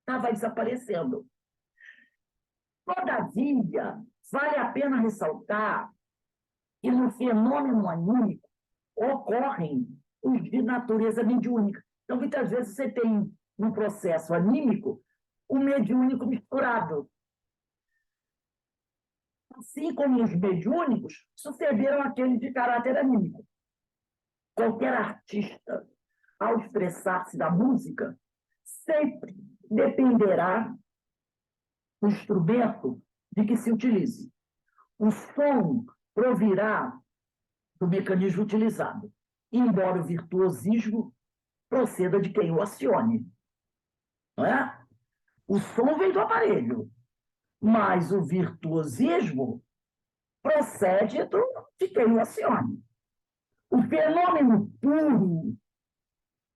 Vai desaparecendo. Todavia, vale a pena ressaltar que no fenômeno anímico ocorrem os de natureza mediúnica. Então, muitas vezes você tem no processo anímico o mediúnico misturado. Assim como os mediúnicos sucederam aqueles de caráter anímico. Qualquer artista, ao expressar-se da música, sempre dependerá do instrumento de que se utilize. O som provirá do mecanismo utilizado, embora o virtuosismo proceda de quem o acione. Não é? O som vem do aparelho, mas o virtuosismo procede de quem o acione. O fenômeno puro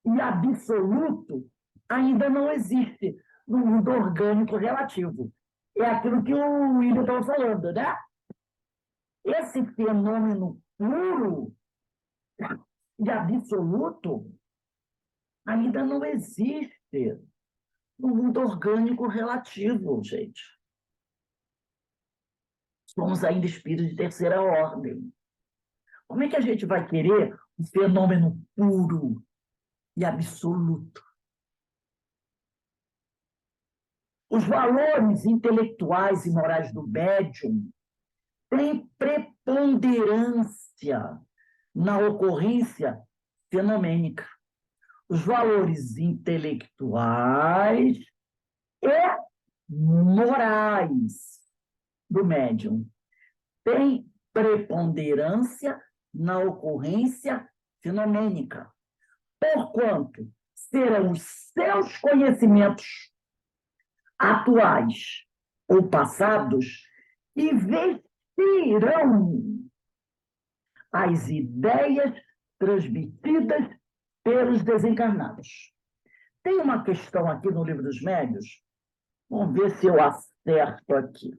e absoluto ainda não existe no mundo orgânico relativo. É aquilo que o William estava falando, né? Esse fenômeno puro e absoluto ainda não existe no mundo orgânico relativo, gente. Somos ainda espíritos de terceira ordem. Como é que a gente vai querer um fenômeno puro e absoluto? Os valores intelectuais e morais do médium têm preponderância na ocorrência fenomênica. Os valores intelectuais e morais do médium têm preponderância na ocorrência fenomênica, porquanto serão os seus conhecimentos atuais ou passados que vestirão as ideias transmitidas pelos desencarnados. Tem uma questão aqui no Livro dos Médiuns, vamos ver se eu acerto aqui.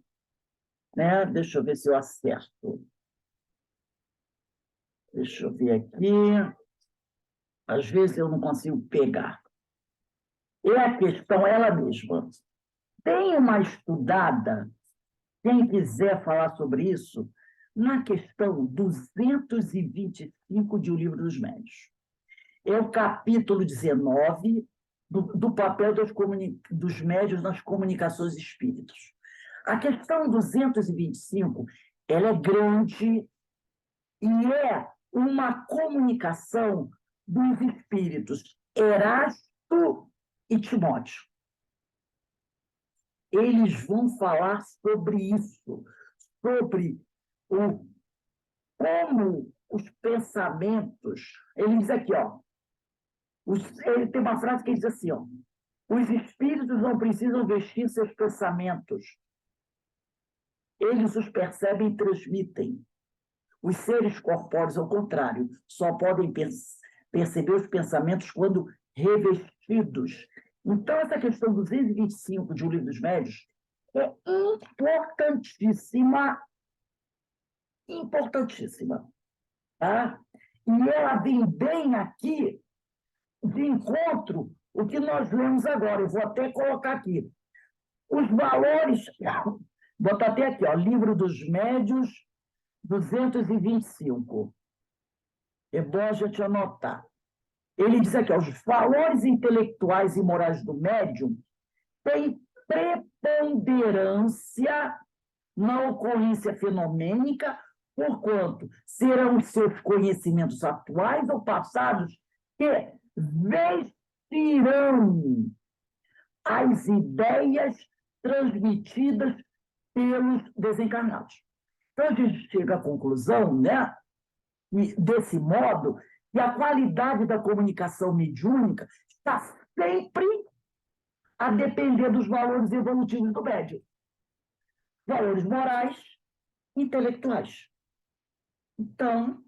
Né? Deixa eu ver se eu acerto. Deixa eu ver aqui. Às vezes eu não consigo pegar. É a questão ela mesma. Tem uma estudada, quem quiser falar sobre isso, na questão 225 de O Livro dos Médiuns. É o capítulo 19 do papel dos médiuns nas comunicações espíritas. A questão 225, ela é grande e é uma comunicação dos espíritos Erasto e Timóteo. Eles vão falar sobre isso, sobre como os pensamentos... Ele diz aqui, ó, ele tem uma frase que diz assim, ó, os espíritos não precisam vestir seus pensamentos. Eles os percebem e transmitem. Os seres corpóreos, ao contrário, só podem perceber os pensamentos quando revestidos. Então, essa questão 225 de O Livro dos Médiuns é importantíssima, importantíssima. Tá? E ela vem bem aqui de encontro o que nós lemos agora. Eu vou até colocar aqui. Os valores... Vou botar até aqui, ó, Livro dos Médiuns, 225. É bom a gente anotar. Ele diz aqui, ó, os valores intelectuais e morais do médium têm preponderância na ocorrência fenomênica, porquanto serão os seus conhecimentos atuais ou passados que vestirão as ideias transmitidas pelos desencarnados. Então, a gente chega à conclusão, né, desse modo, que a qualidade da comunicação mediúnica está sempre a depender dos valores evolutivos do médium. Valores morais, intelectuais. Então,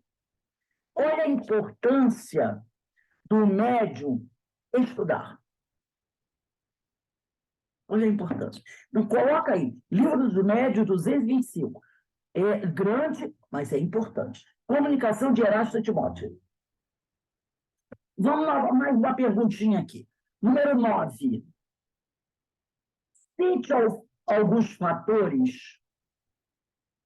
olha a importância do médium estudar. Olha a importância. Então, coloca aí, Livro dos Médiuns 225. É grande, mas é importante. Comunicação de Erasto e Timóteo. Vamos lá, mais uma perguntinha aqui. Número 9. Cite alguns fatores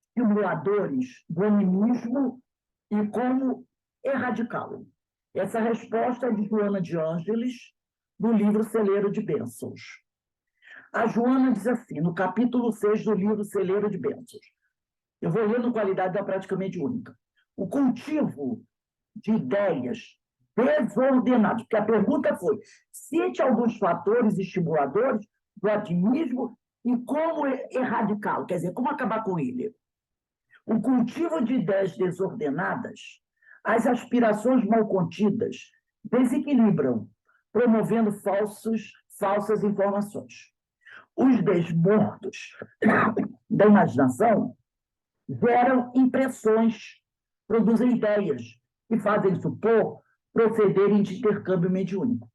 estimuladores do animismo e como erradicá-lo. Essa resposta é de Joana de Ângeles, do livro Celeiro de Bênçãos. A Joana diz assim, no capítulo 6 do livro Celeiro de Bênçãos. Eu vou ler no Qualidade da Prática Mediúnica. O cultivo de ideias desordenadas, porque a pergunta foi, cite alguns fatores estimuladores do animismo e como erradicá-lo, quer dizer, como acabar com ele. O cultivo de ideias desordenadas, as aspirações mal contidas, desequilibram, promovendo falsas informações. Os desbordos da imaginação geram impressões, produzem ideias que fazem supor procederem de intercâmbio mediúnico.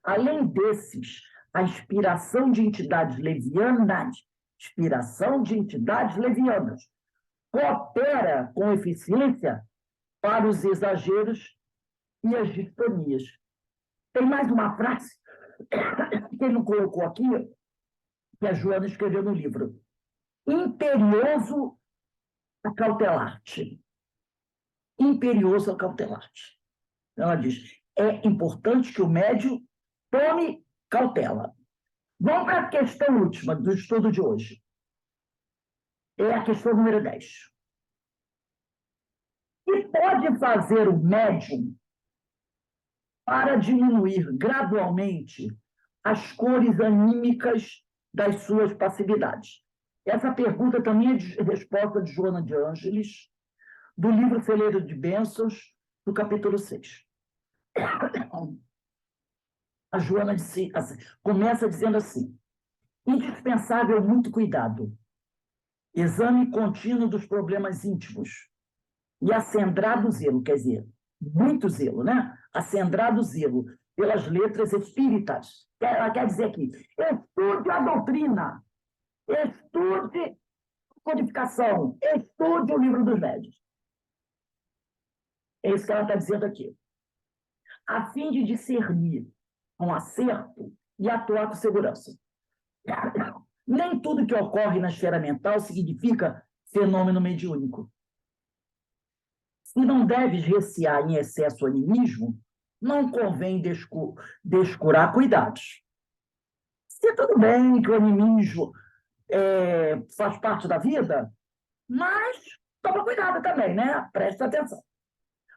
Além desses, a inspiração de entidades levianas coopera com eficiência para os exageros e as distonias. Tem mais uma frase que ele não colocou aqui, que a Joana escreveu no livro. Imperioso acautelar-te. Imperioso acautelar-te. Ela diz, é importante que o médium tome cautela. Vamos para a questão última do estudo de hoje. É a questão número 10. O que pode fazer o médium para diminuir gradualmente as cores anímicas das suas passividades? Essa pergunta também é de resposta de Joana de Ângeles, do livro Celeiro de Bênçãos, do capítulo 6. A Joana começa dizendo assim, indispensável muito cuidado, exame contínuo dos problemas íntimos e acendrado zelo, quer dizer, muito zelo, né? Acendrado zelo pelas letras espíritas. Ela quer dizer aqui, estude a doutrina, estude a codificação, estude o Livro dos Médiuns. É isso que ela está dizendo aqui. A fim de discernir com acerto e atuar com segurança. Nem tudo que ocorre na esfera mental significa fenômeno mediúnico. Se não deves recear em excesso o animismo, não convém descurar cuidados. Se tudo bem que o animismo faz parte da vida, mas toma cuidado também, né? Presta atenção.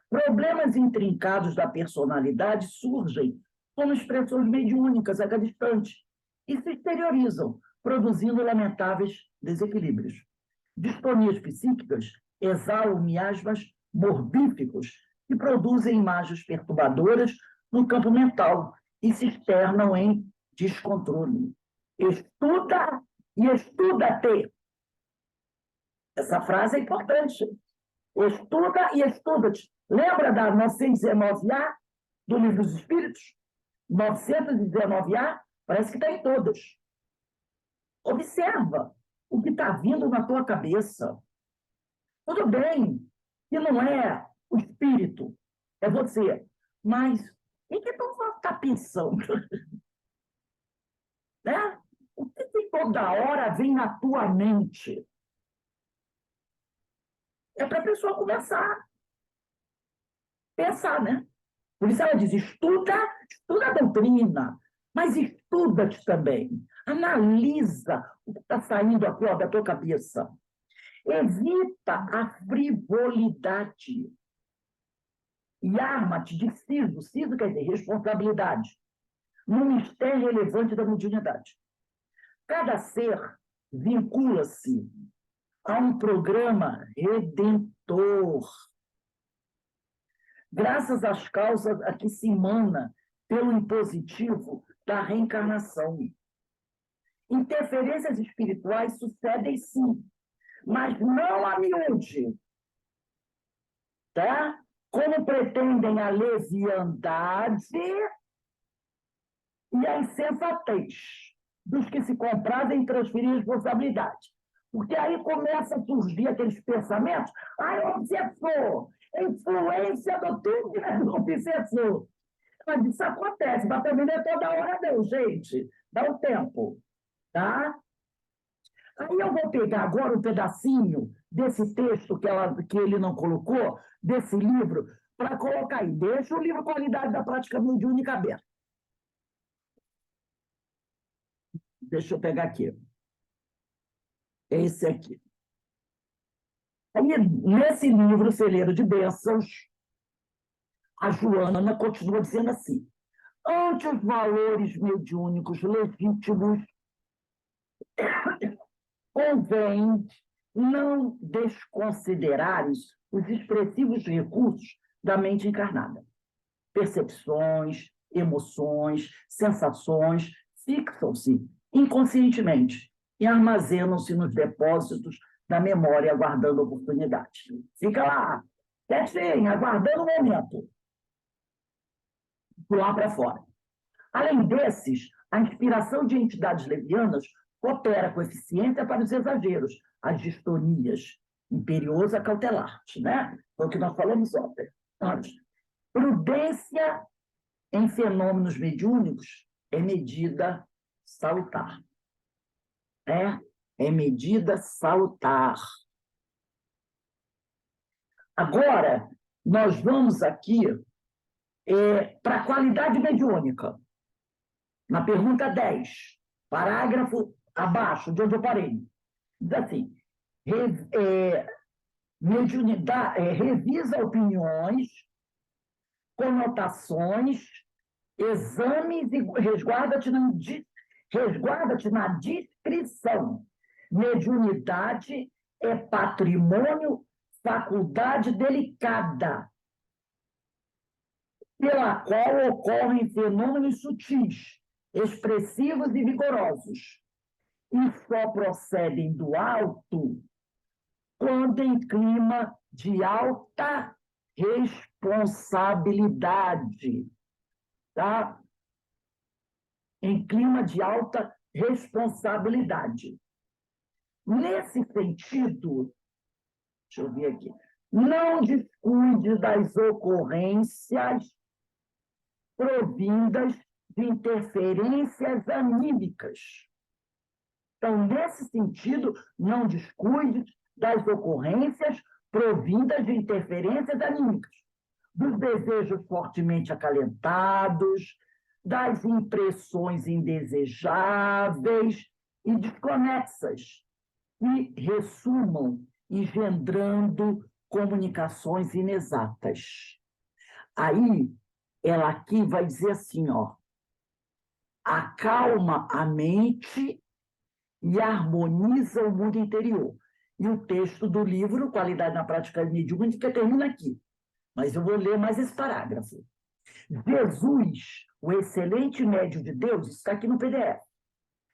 Problemas intrincados da personalidade surgem como expressões mediúnicas a cada instante e se exteriorizam, produzindo lamentáveis desequilíbrios. Distonias psíquicas exalam miasmas morbíficos que produzem imagens perturbadoras no campo mental e se externam em descontrole. Estuda e estuda-te. Essa frase é importante. Estuda e estuda-te. Lembra da 919A do Livro dos Espíritos? 919A, parece que está em todas. Observa o que está vindo na tua cabeça. Tudo bem que não é o espírito, é você. Mas o que tu está pensando? Né? O que toda hora vem na tua mente? É para a pessoa começar a pensar, né? Por isso ela diz, estuda a doutrina, mas estuda-te também. Analisa o que está saindo aqui, ó, da tua cabeça. Evita a frivolidade. E arma-te de siso. Siso quer dizer responsabilidade. No mistério relevante da mediunidade. Cada ser vincula-se a um programa redentor. Graças às causas a que se emana pelo impositivo da reencarnação. Interferências espirituais sucedem sim, mas não a miúde, tá? Como pretendem a leviandade e a insensatez dos que se comprazem em transferir responsabilidade. Porque aí começa a surgir aqueles pensamentos, o obsessor, influência do do obsessor. Mas isso acontece, mas também não é toda hora não, gente. Dá um tempo, tá? Aí eu vou pegar agora um pedacinho desse texto que ele não colocou, desse livro, para colocar aí. Deixa o livro Qualidade da Prática Mediúnica aberto. Deixa eu pegar aqui. Esse aqui. Aí, nesse livro, Celeiro de Bênçãos, a Joana continua dizendo assim: ante os valores mediúnicos legítimos, convém não desconsiderares os expressivos recursos da mente encarnada. Percepções, emoções, sensações fixam-se inconscientemente e armazenam-se nos depósitos da memória, aguardando a oportunidade. Fica lá, quietinho, aguardando o momento. Pular para fora. Além desses, a inspiração de entidades levianas opera com eficiência para os exageros, as distonias, imperiosa cautelar, né? Foi o que nós falamos ontem, antes. Prudência em fenômenos mediúnicos é medida salutar. É medida salutar. Agora, nós vamos aqui para a qualidade mediúnica. Na pergunta 10, parágrafo abaixo, de onde eu parei. Diz assim, revisa opiniões, conotações, exames e resguarda-te na discrição. Mediunidade é patrimônio, faculdade delicada, pela qual ocorrem fenômenos sutis, expressivos e vigorosos, e só procedem do alto quando em clima de alta responsabilidade, tá? Em clima de alta responsabilidade. Nesse sentido, deixa eu ver aqui, não descuide das ocorrências provindas de interferências anímicas. Então, nesse sentido, não descuide das ocorrências provindas de interferências anímicas, dos desejos fortemente acalentados, das impressões indesejáveis e desconexas, que ressumam, engendrando comunicações inexatas. Aí, ela aqui vai dizer assim, ó, acalma a mente e harmoniza o mundo interior. E o texto do livro, Qualidade na Prática Mediúnica, termina aqui. Mas eu vou ler mais esse parágrafo. Jesus, o excelente médium de Deus, está aqui no PDF,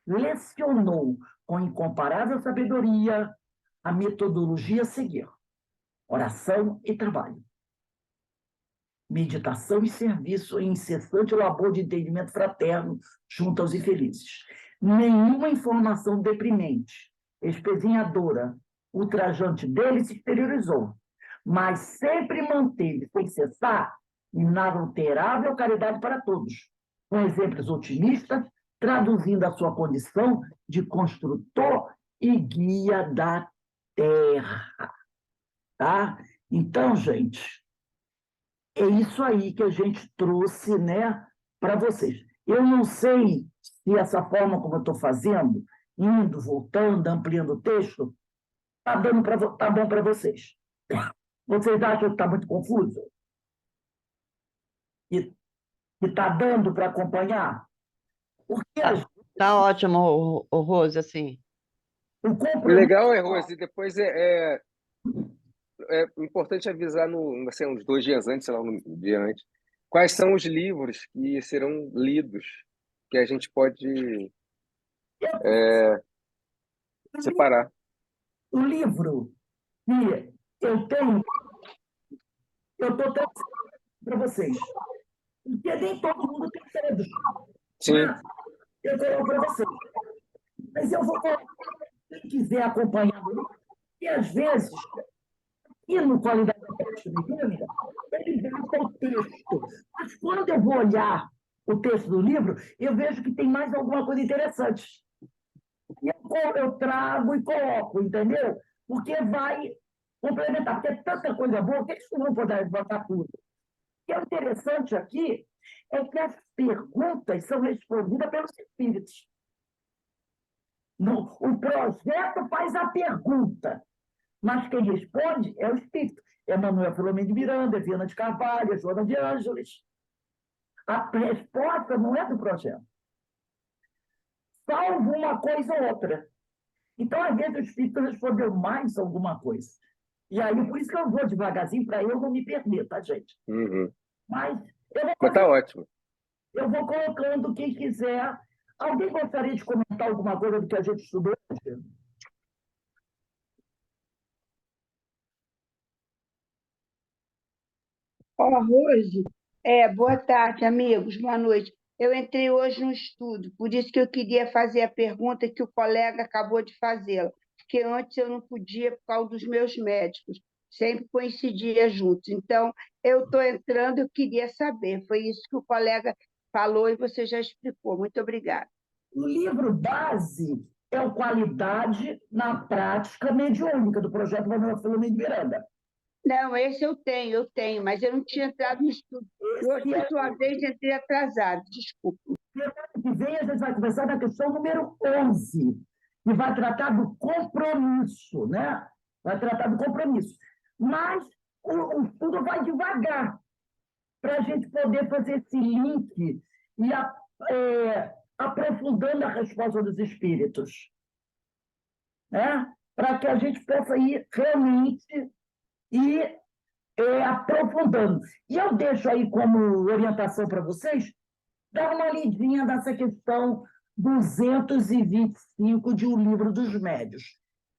lecionou com incomparável sabedoria a metodologia a seguir: oração e trabalho, meditação e serviço em incessante labor de entendimento fraterno junto aos infelizes. Nenhuma informação deprimente, espezinhadora, ultrajante dele se exteriorizou, mas sempre manteve, sem cessar, inalterável caridade para todos, com exemplos otimistas, traduzindo a sua condição de construtor e guia da terra. Tá? Então, gente, é isso aí que a gente trouxe, né, para vocês. Eu não sei se essa forma como eu estou fazendo, indo, voltando, ampliando o texto, está bom para vocês. Vocês acham que está muito confuso? E está dando para acompanhar? Porque Tá ótimo, Rose, assim. o O compromisso... legal é, Rose, depois é importante avisar assim, uns 2 dias antes, sei lá, um dia antes, quais são os livros que serão lidos, que a gente pode separar. O livro que eu tenho, eu estou trazendo para vocês. Porque nem todo mundo tem todos. Sim. Né? Eu coloco para vocês. Mas eu vou colocar, quem quiser acompanhar o livro, e às vezes, e no Qualidade da Prática Mediúnica, ele gasta o texto. Mas quando eu vou olhar o texto do livro, eu vejo que tem mais alguma coisa interessante. E eu trago e coloco, entendeu? Porque vai complementar. Porque é tanta coisa boa, por que vocês não vão poder botar tudo? O que é interessante aqui é que as perguntas são respondidas pelos espíritos. O projeto faz a pergunta, mas quem responde é o espírito. É Manuel Filomeno de Miranda, é Viana de Carvalho, é Joana de Ângeles. A resposta não é do projeto. Salvo uma coisa ou outra. Então, às vezes, o espírito respondeu mais alguma coisa. E aí, por isso que eu vou devagarzinho, para eu não me perder, tá, gente? Uhum. Mas Mas tá ótimo. eu vou colocando quem quiser. Alguém gostaria de comentar alguma coisa do que a gente estudou hoje? Ó, Rose, boa tarde, amigos, boa noite. Eu entrei hoje no estudo, por isso que eu queria fazer a pergunta que o colega acabou de fazê-la, porque antes eu não podia por causa dos meus médicos, sempre coincidia juntos. Então, eu estou entrando, eu queria saber, foi isso que o colega falou e você já explicou. Muito obrigada. O livro base é o Qualidade na Prática Mediúnica, do projeto Manuel Filomeno de Miranda. Não, esse eu tenho, mas eu não tinha entrado no estudo. Eu, por sua vez, entrei atrasado, desculpa. Semana que vem a gente vai começar na questão número 11, que vai tratar do compromisso, né? Vai tratar do compromisso. Mas o estudo vai devagar, para a gente poder fazer esse link e aprofundando a resposta dos espíritos, né? Para que a gente possa ir realmente aprofundando. E eu deixo aí como orientação para vocês, dar uma lidinha nessa questão 225 de O Livro dos Médios.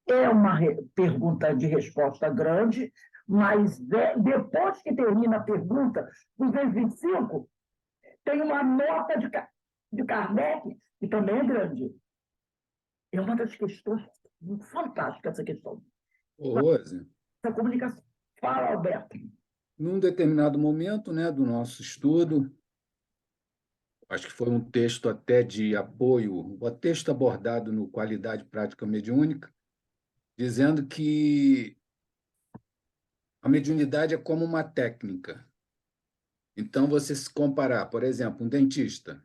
É uma pergunta de resposta grande, mas depois que termina a pergunta, 225, tem uma nota de Kardec, que também é grande. É uma das questões fantásticas, essa questão. Ô, Rose, Essa comunicação. Fala, Alberto. num determinado momento, né, do nosso estudo, acho que foi um texto até de apoio, o texto abordado no Qualidade Prática Mediúnica, dizendo que A mediunidade é como uma técnica. Então, você se comparar, por exemplo, um dentista,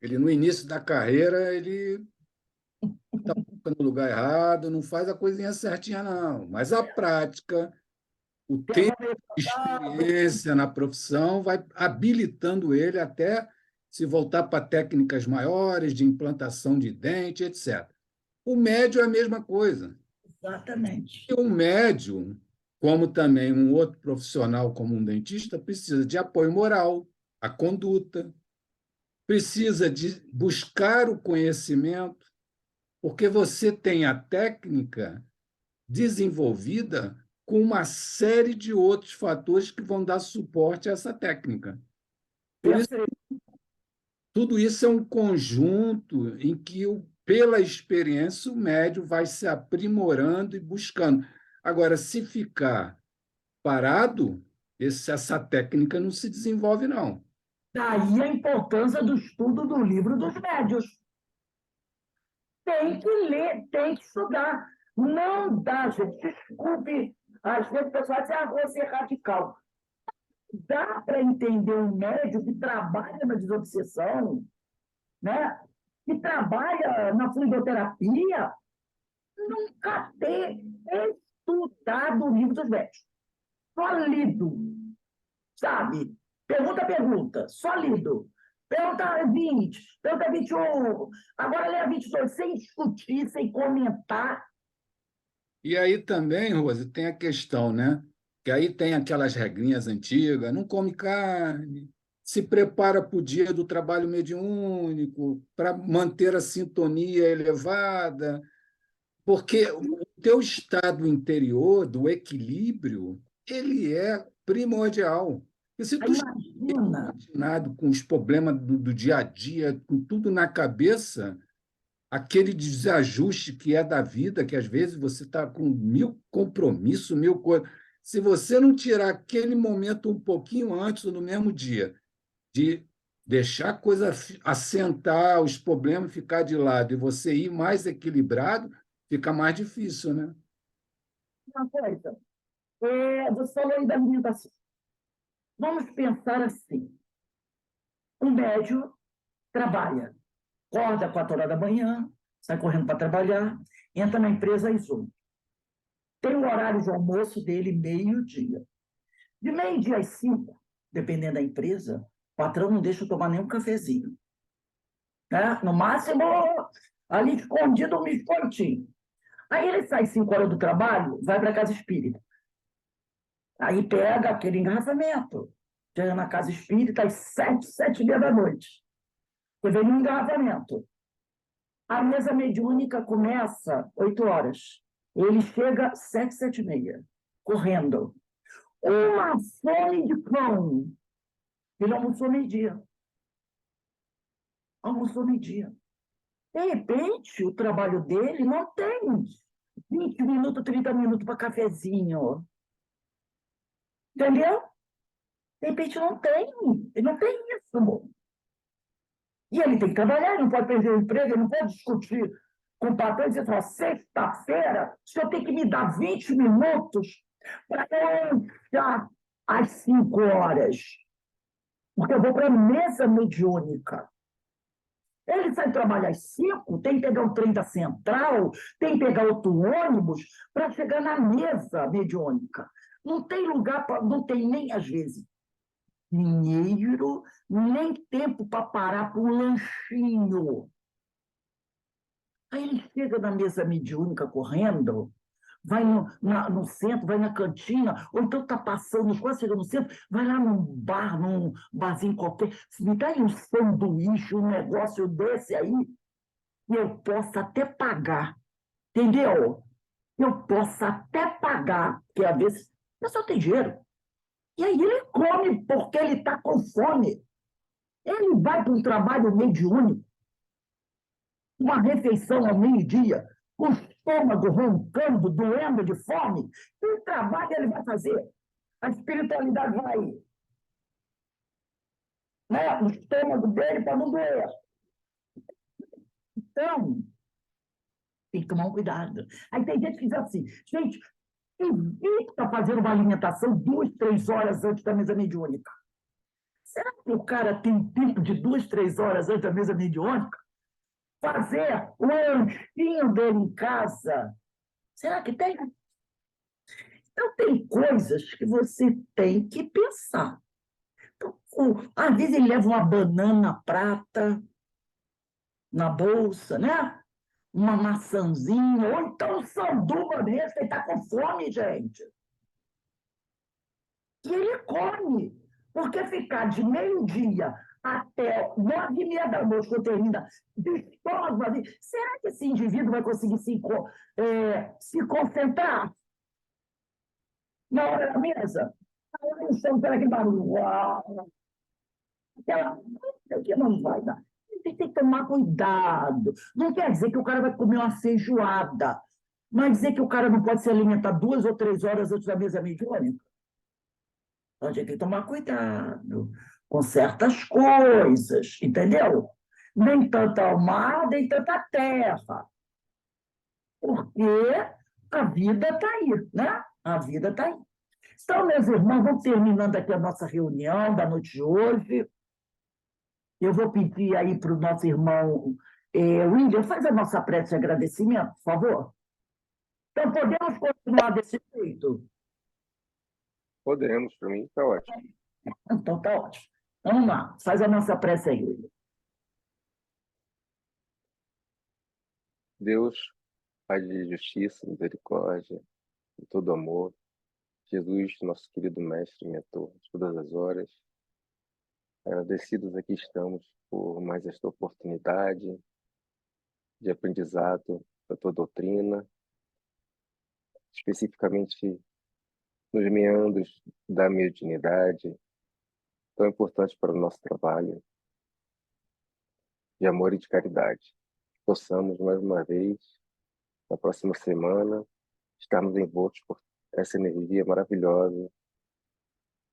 ele no início da carreira, ele está no lugar errado, não faz a coisinha certinha, não. Mas a prática, o tempo de experiência na profissão vai habilitando ele até se voltar para técnicas maiores de implantação de dente, etc. O médio é a mesma coisa. Exatamente. E um médium, como também um outro profissional, como um dentista, precisa de apoio moral, a conduta, precisa de buscar o conhecimento, porque você tem a técnica desenvolvida com uma série de outros fatores que vão dar suporte a essa técnica. Por isso, tudo isso é um conjunto em que, pela experiência, o médium vai se aprimorando e buscando. Agora, se ficar parado, essa técnica não se desenvolve, não. Daí a importância do estudo do livro dos médios. Tem que ler, tem que estudar. Não dá, gente. Desculpe, às vezes o pessoal diz, vou ser radical. Dá para entender um médium que trabalha na desobsessão, né? Que trabalha na fluidoterapia, nunca ter estudado o livro dos médios. Só lido, sabe? Pergunta, só lido. Pergunta 20, pergunta 21, agora lê a 22, sem discutir, sem comentar. E aí também, Rose, tem a questão, né? Que aí tem aquelas regrinhas antigas, não come carne, se prepara para o dia do trabalho mediúnico, para manter a sintonia elevada, porque o teu estado interior, do equilíbrio, ele é primordial. E se tu Imagina. imaginado com os problemas do dia a dia, com tudo na cabeça, aquele desajuste que é da vida, que às vezes você está com 1000 compromissos, 1000 coisas. Se você não tirar aquele momento um pouquinho antes, ou no mesmo dia, de deixar a coisa assentar, os problemas ficar de lado e você ir mais equilibrado, fica mais difícil, né? Uma coisa, você falou aí da alimentação. Vamos pensar assim: o médium trabalha, acorda às 4 horas da manhã, sai correndo para trabalhar, entra na empresa às 8. Tem o horário de almoço dele, meio-dia. De meio-dia às 5, dependendo da empresa, o patrão não deixa eu tomar nenhum cafezinho. Né? No máximo, ali escondido, um biscoitinho. Aí ele sai às 5 horas do trabalho, vai para a casa espírita. Aí pega aquele engarrafamento. Chega na casa espírita às 7, 7h30 da noite. Você vem no engarrafamento. A mesa mediúnica começa 8 horas. Ele chega às 7, 7h30, correndo. Uma fome de pão. Ele almoçou meio-dia. Almoçou meio-dia. De repente, o trabalho dele não tem 20 minutos, 30 minutos para cafezinho. Entendeu? De repente não tem. Ele não tem isso. E ele tem que trabalhar, ele não pode perder o emprego, ele não pode discutir com o patrão e dizer assim, sexta-feira, o senhor tem que me dar 20 minutos para eu entrar às 5 horas. Porque eu vou para a mesa mediúnica. Ele sai trabalhar às 5, tem que pegar o trem da central, tem que pegar outro ônibus para chegar na mesa mediúnica. Não tem lugar, não tem nem, às vezes, dinheiro, nem tempo para parar para um lanchinho. Aí ele chega na mesa mediúnica correndo, vai no centro, vai na cantina, ou então está passando, quase chega no centro, vai lá num barzinho qualquer, me dá aí um sanduíche, um negócio desse aí, e eu posso até pagar, entendeu? Eu posso até pagar, porque às vezes a pessoa tem dinheiro. E aí ele come porque ele está com fome. Ele vai para um trabalho mediúnico, uma refeição ao meio-dia, com o estômago roncando, doendo de fome. Que trabalho ele vai fazer? A espiritualidade vai, né, no estômago dele para não doer. Então, tem que tomar um cuidado. Aí tem gente que diz assim, gente, evita fazer uma alimentação 2, 3 horas antes da mesa mediúnica. Será que o cara tem tempo de 2, 3 horas antes da mesa mediúnica? Fazer o lanchinho dele em casa? Será que tem? Então, tem coisas que você tem que pensar. Então, às vezes ele leva uma banana prata na bolsa, né? Uma maçãzinha, ou então um sanduba mesmo, ele está com fome, gente. E ele come, porque ficar de meio-dia até 9h30 da noite, quando termina, de estômago vazio, será que esse indivíduo vai conseguir se concentrar na hora da mesa? Aí o som, peraí, que barulho. Uau! Aquela que não vai dar. Tem que tomar cuidado. Não quer dizer que o cara vai comer uma feijoada, mas dizer que o cara não pode se alimentar 2 ou 3 horas antes da mesa mediúnica. Então, a gente tem que tomar cuidado com certas coisas, entendeu? Nem tanta alma, nem tanta terra. Porque a vida está aí, né? A vida está aí. Então, meus irmãos, vamos terminando aqui a nossa reunião da noite de hoje. Eu vou pedir aí para o nosso irmão William, faz a nossa prece de agradecimento, por favor. Então, podemos continuar desse jeito? Podemos, para mim está ótimo. Então, tá ótimo. Vamos lá, faz a nossa prece aí, William. Deus, Pai de justiça, misericórdia, de todo amor, Jesus, nosso querido mestre, mentor, de todas as horas, agradecidos aqui estamos por mais esta oportunidade de aprendizado da tua doutrina, especificamente nos meandros da mediunidade, tão importante para o nosso trabalho de amor e de caridade. Possamos, mais uma vez, na próxima semana, estarmos envoltos por essa energia maravilhosa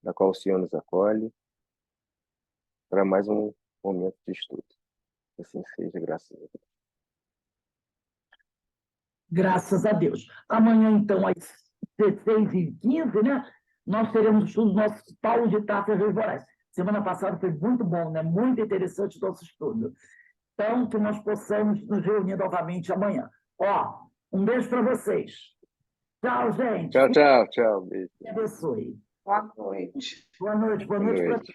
da qual o Senhor nos acolhe para mais um momento de estudo. Assim seja, graças a Deus. Graças a Deus. Amanhã, então, às 16h15, né? Nós teremos o estudo do nosso Paulo de Tarso Voraz. Semana passada foi muito bom, né? Muito interessante o nosso estudo. Então, que nós possamos nos reunir novamente amanhã. Ó, um beijo para vocês. Tchau, gente. Tchau, tchau, tchau. Beijo. Deus abençoe. Boa noite. Boa noite Boa noite. para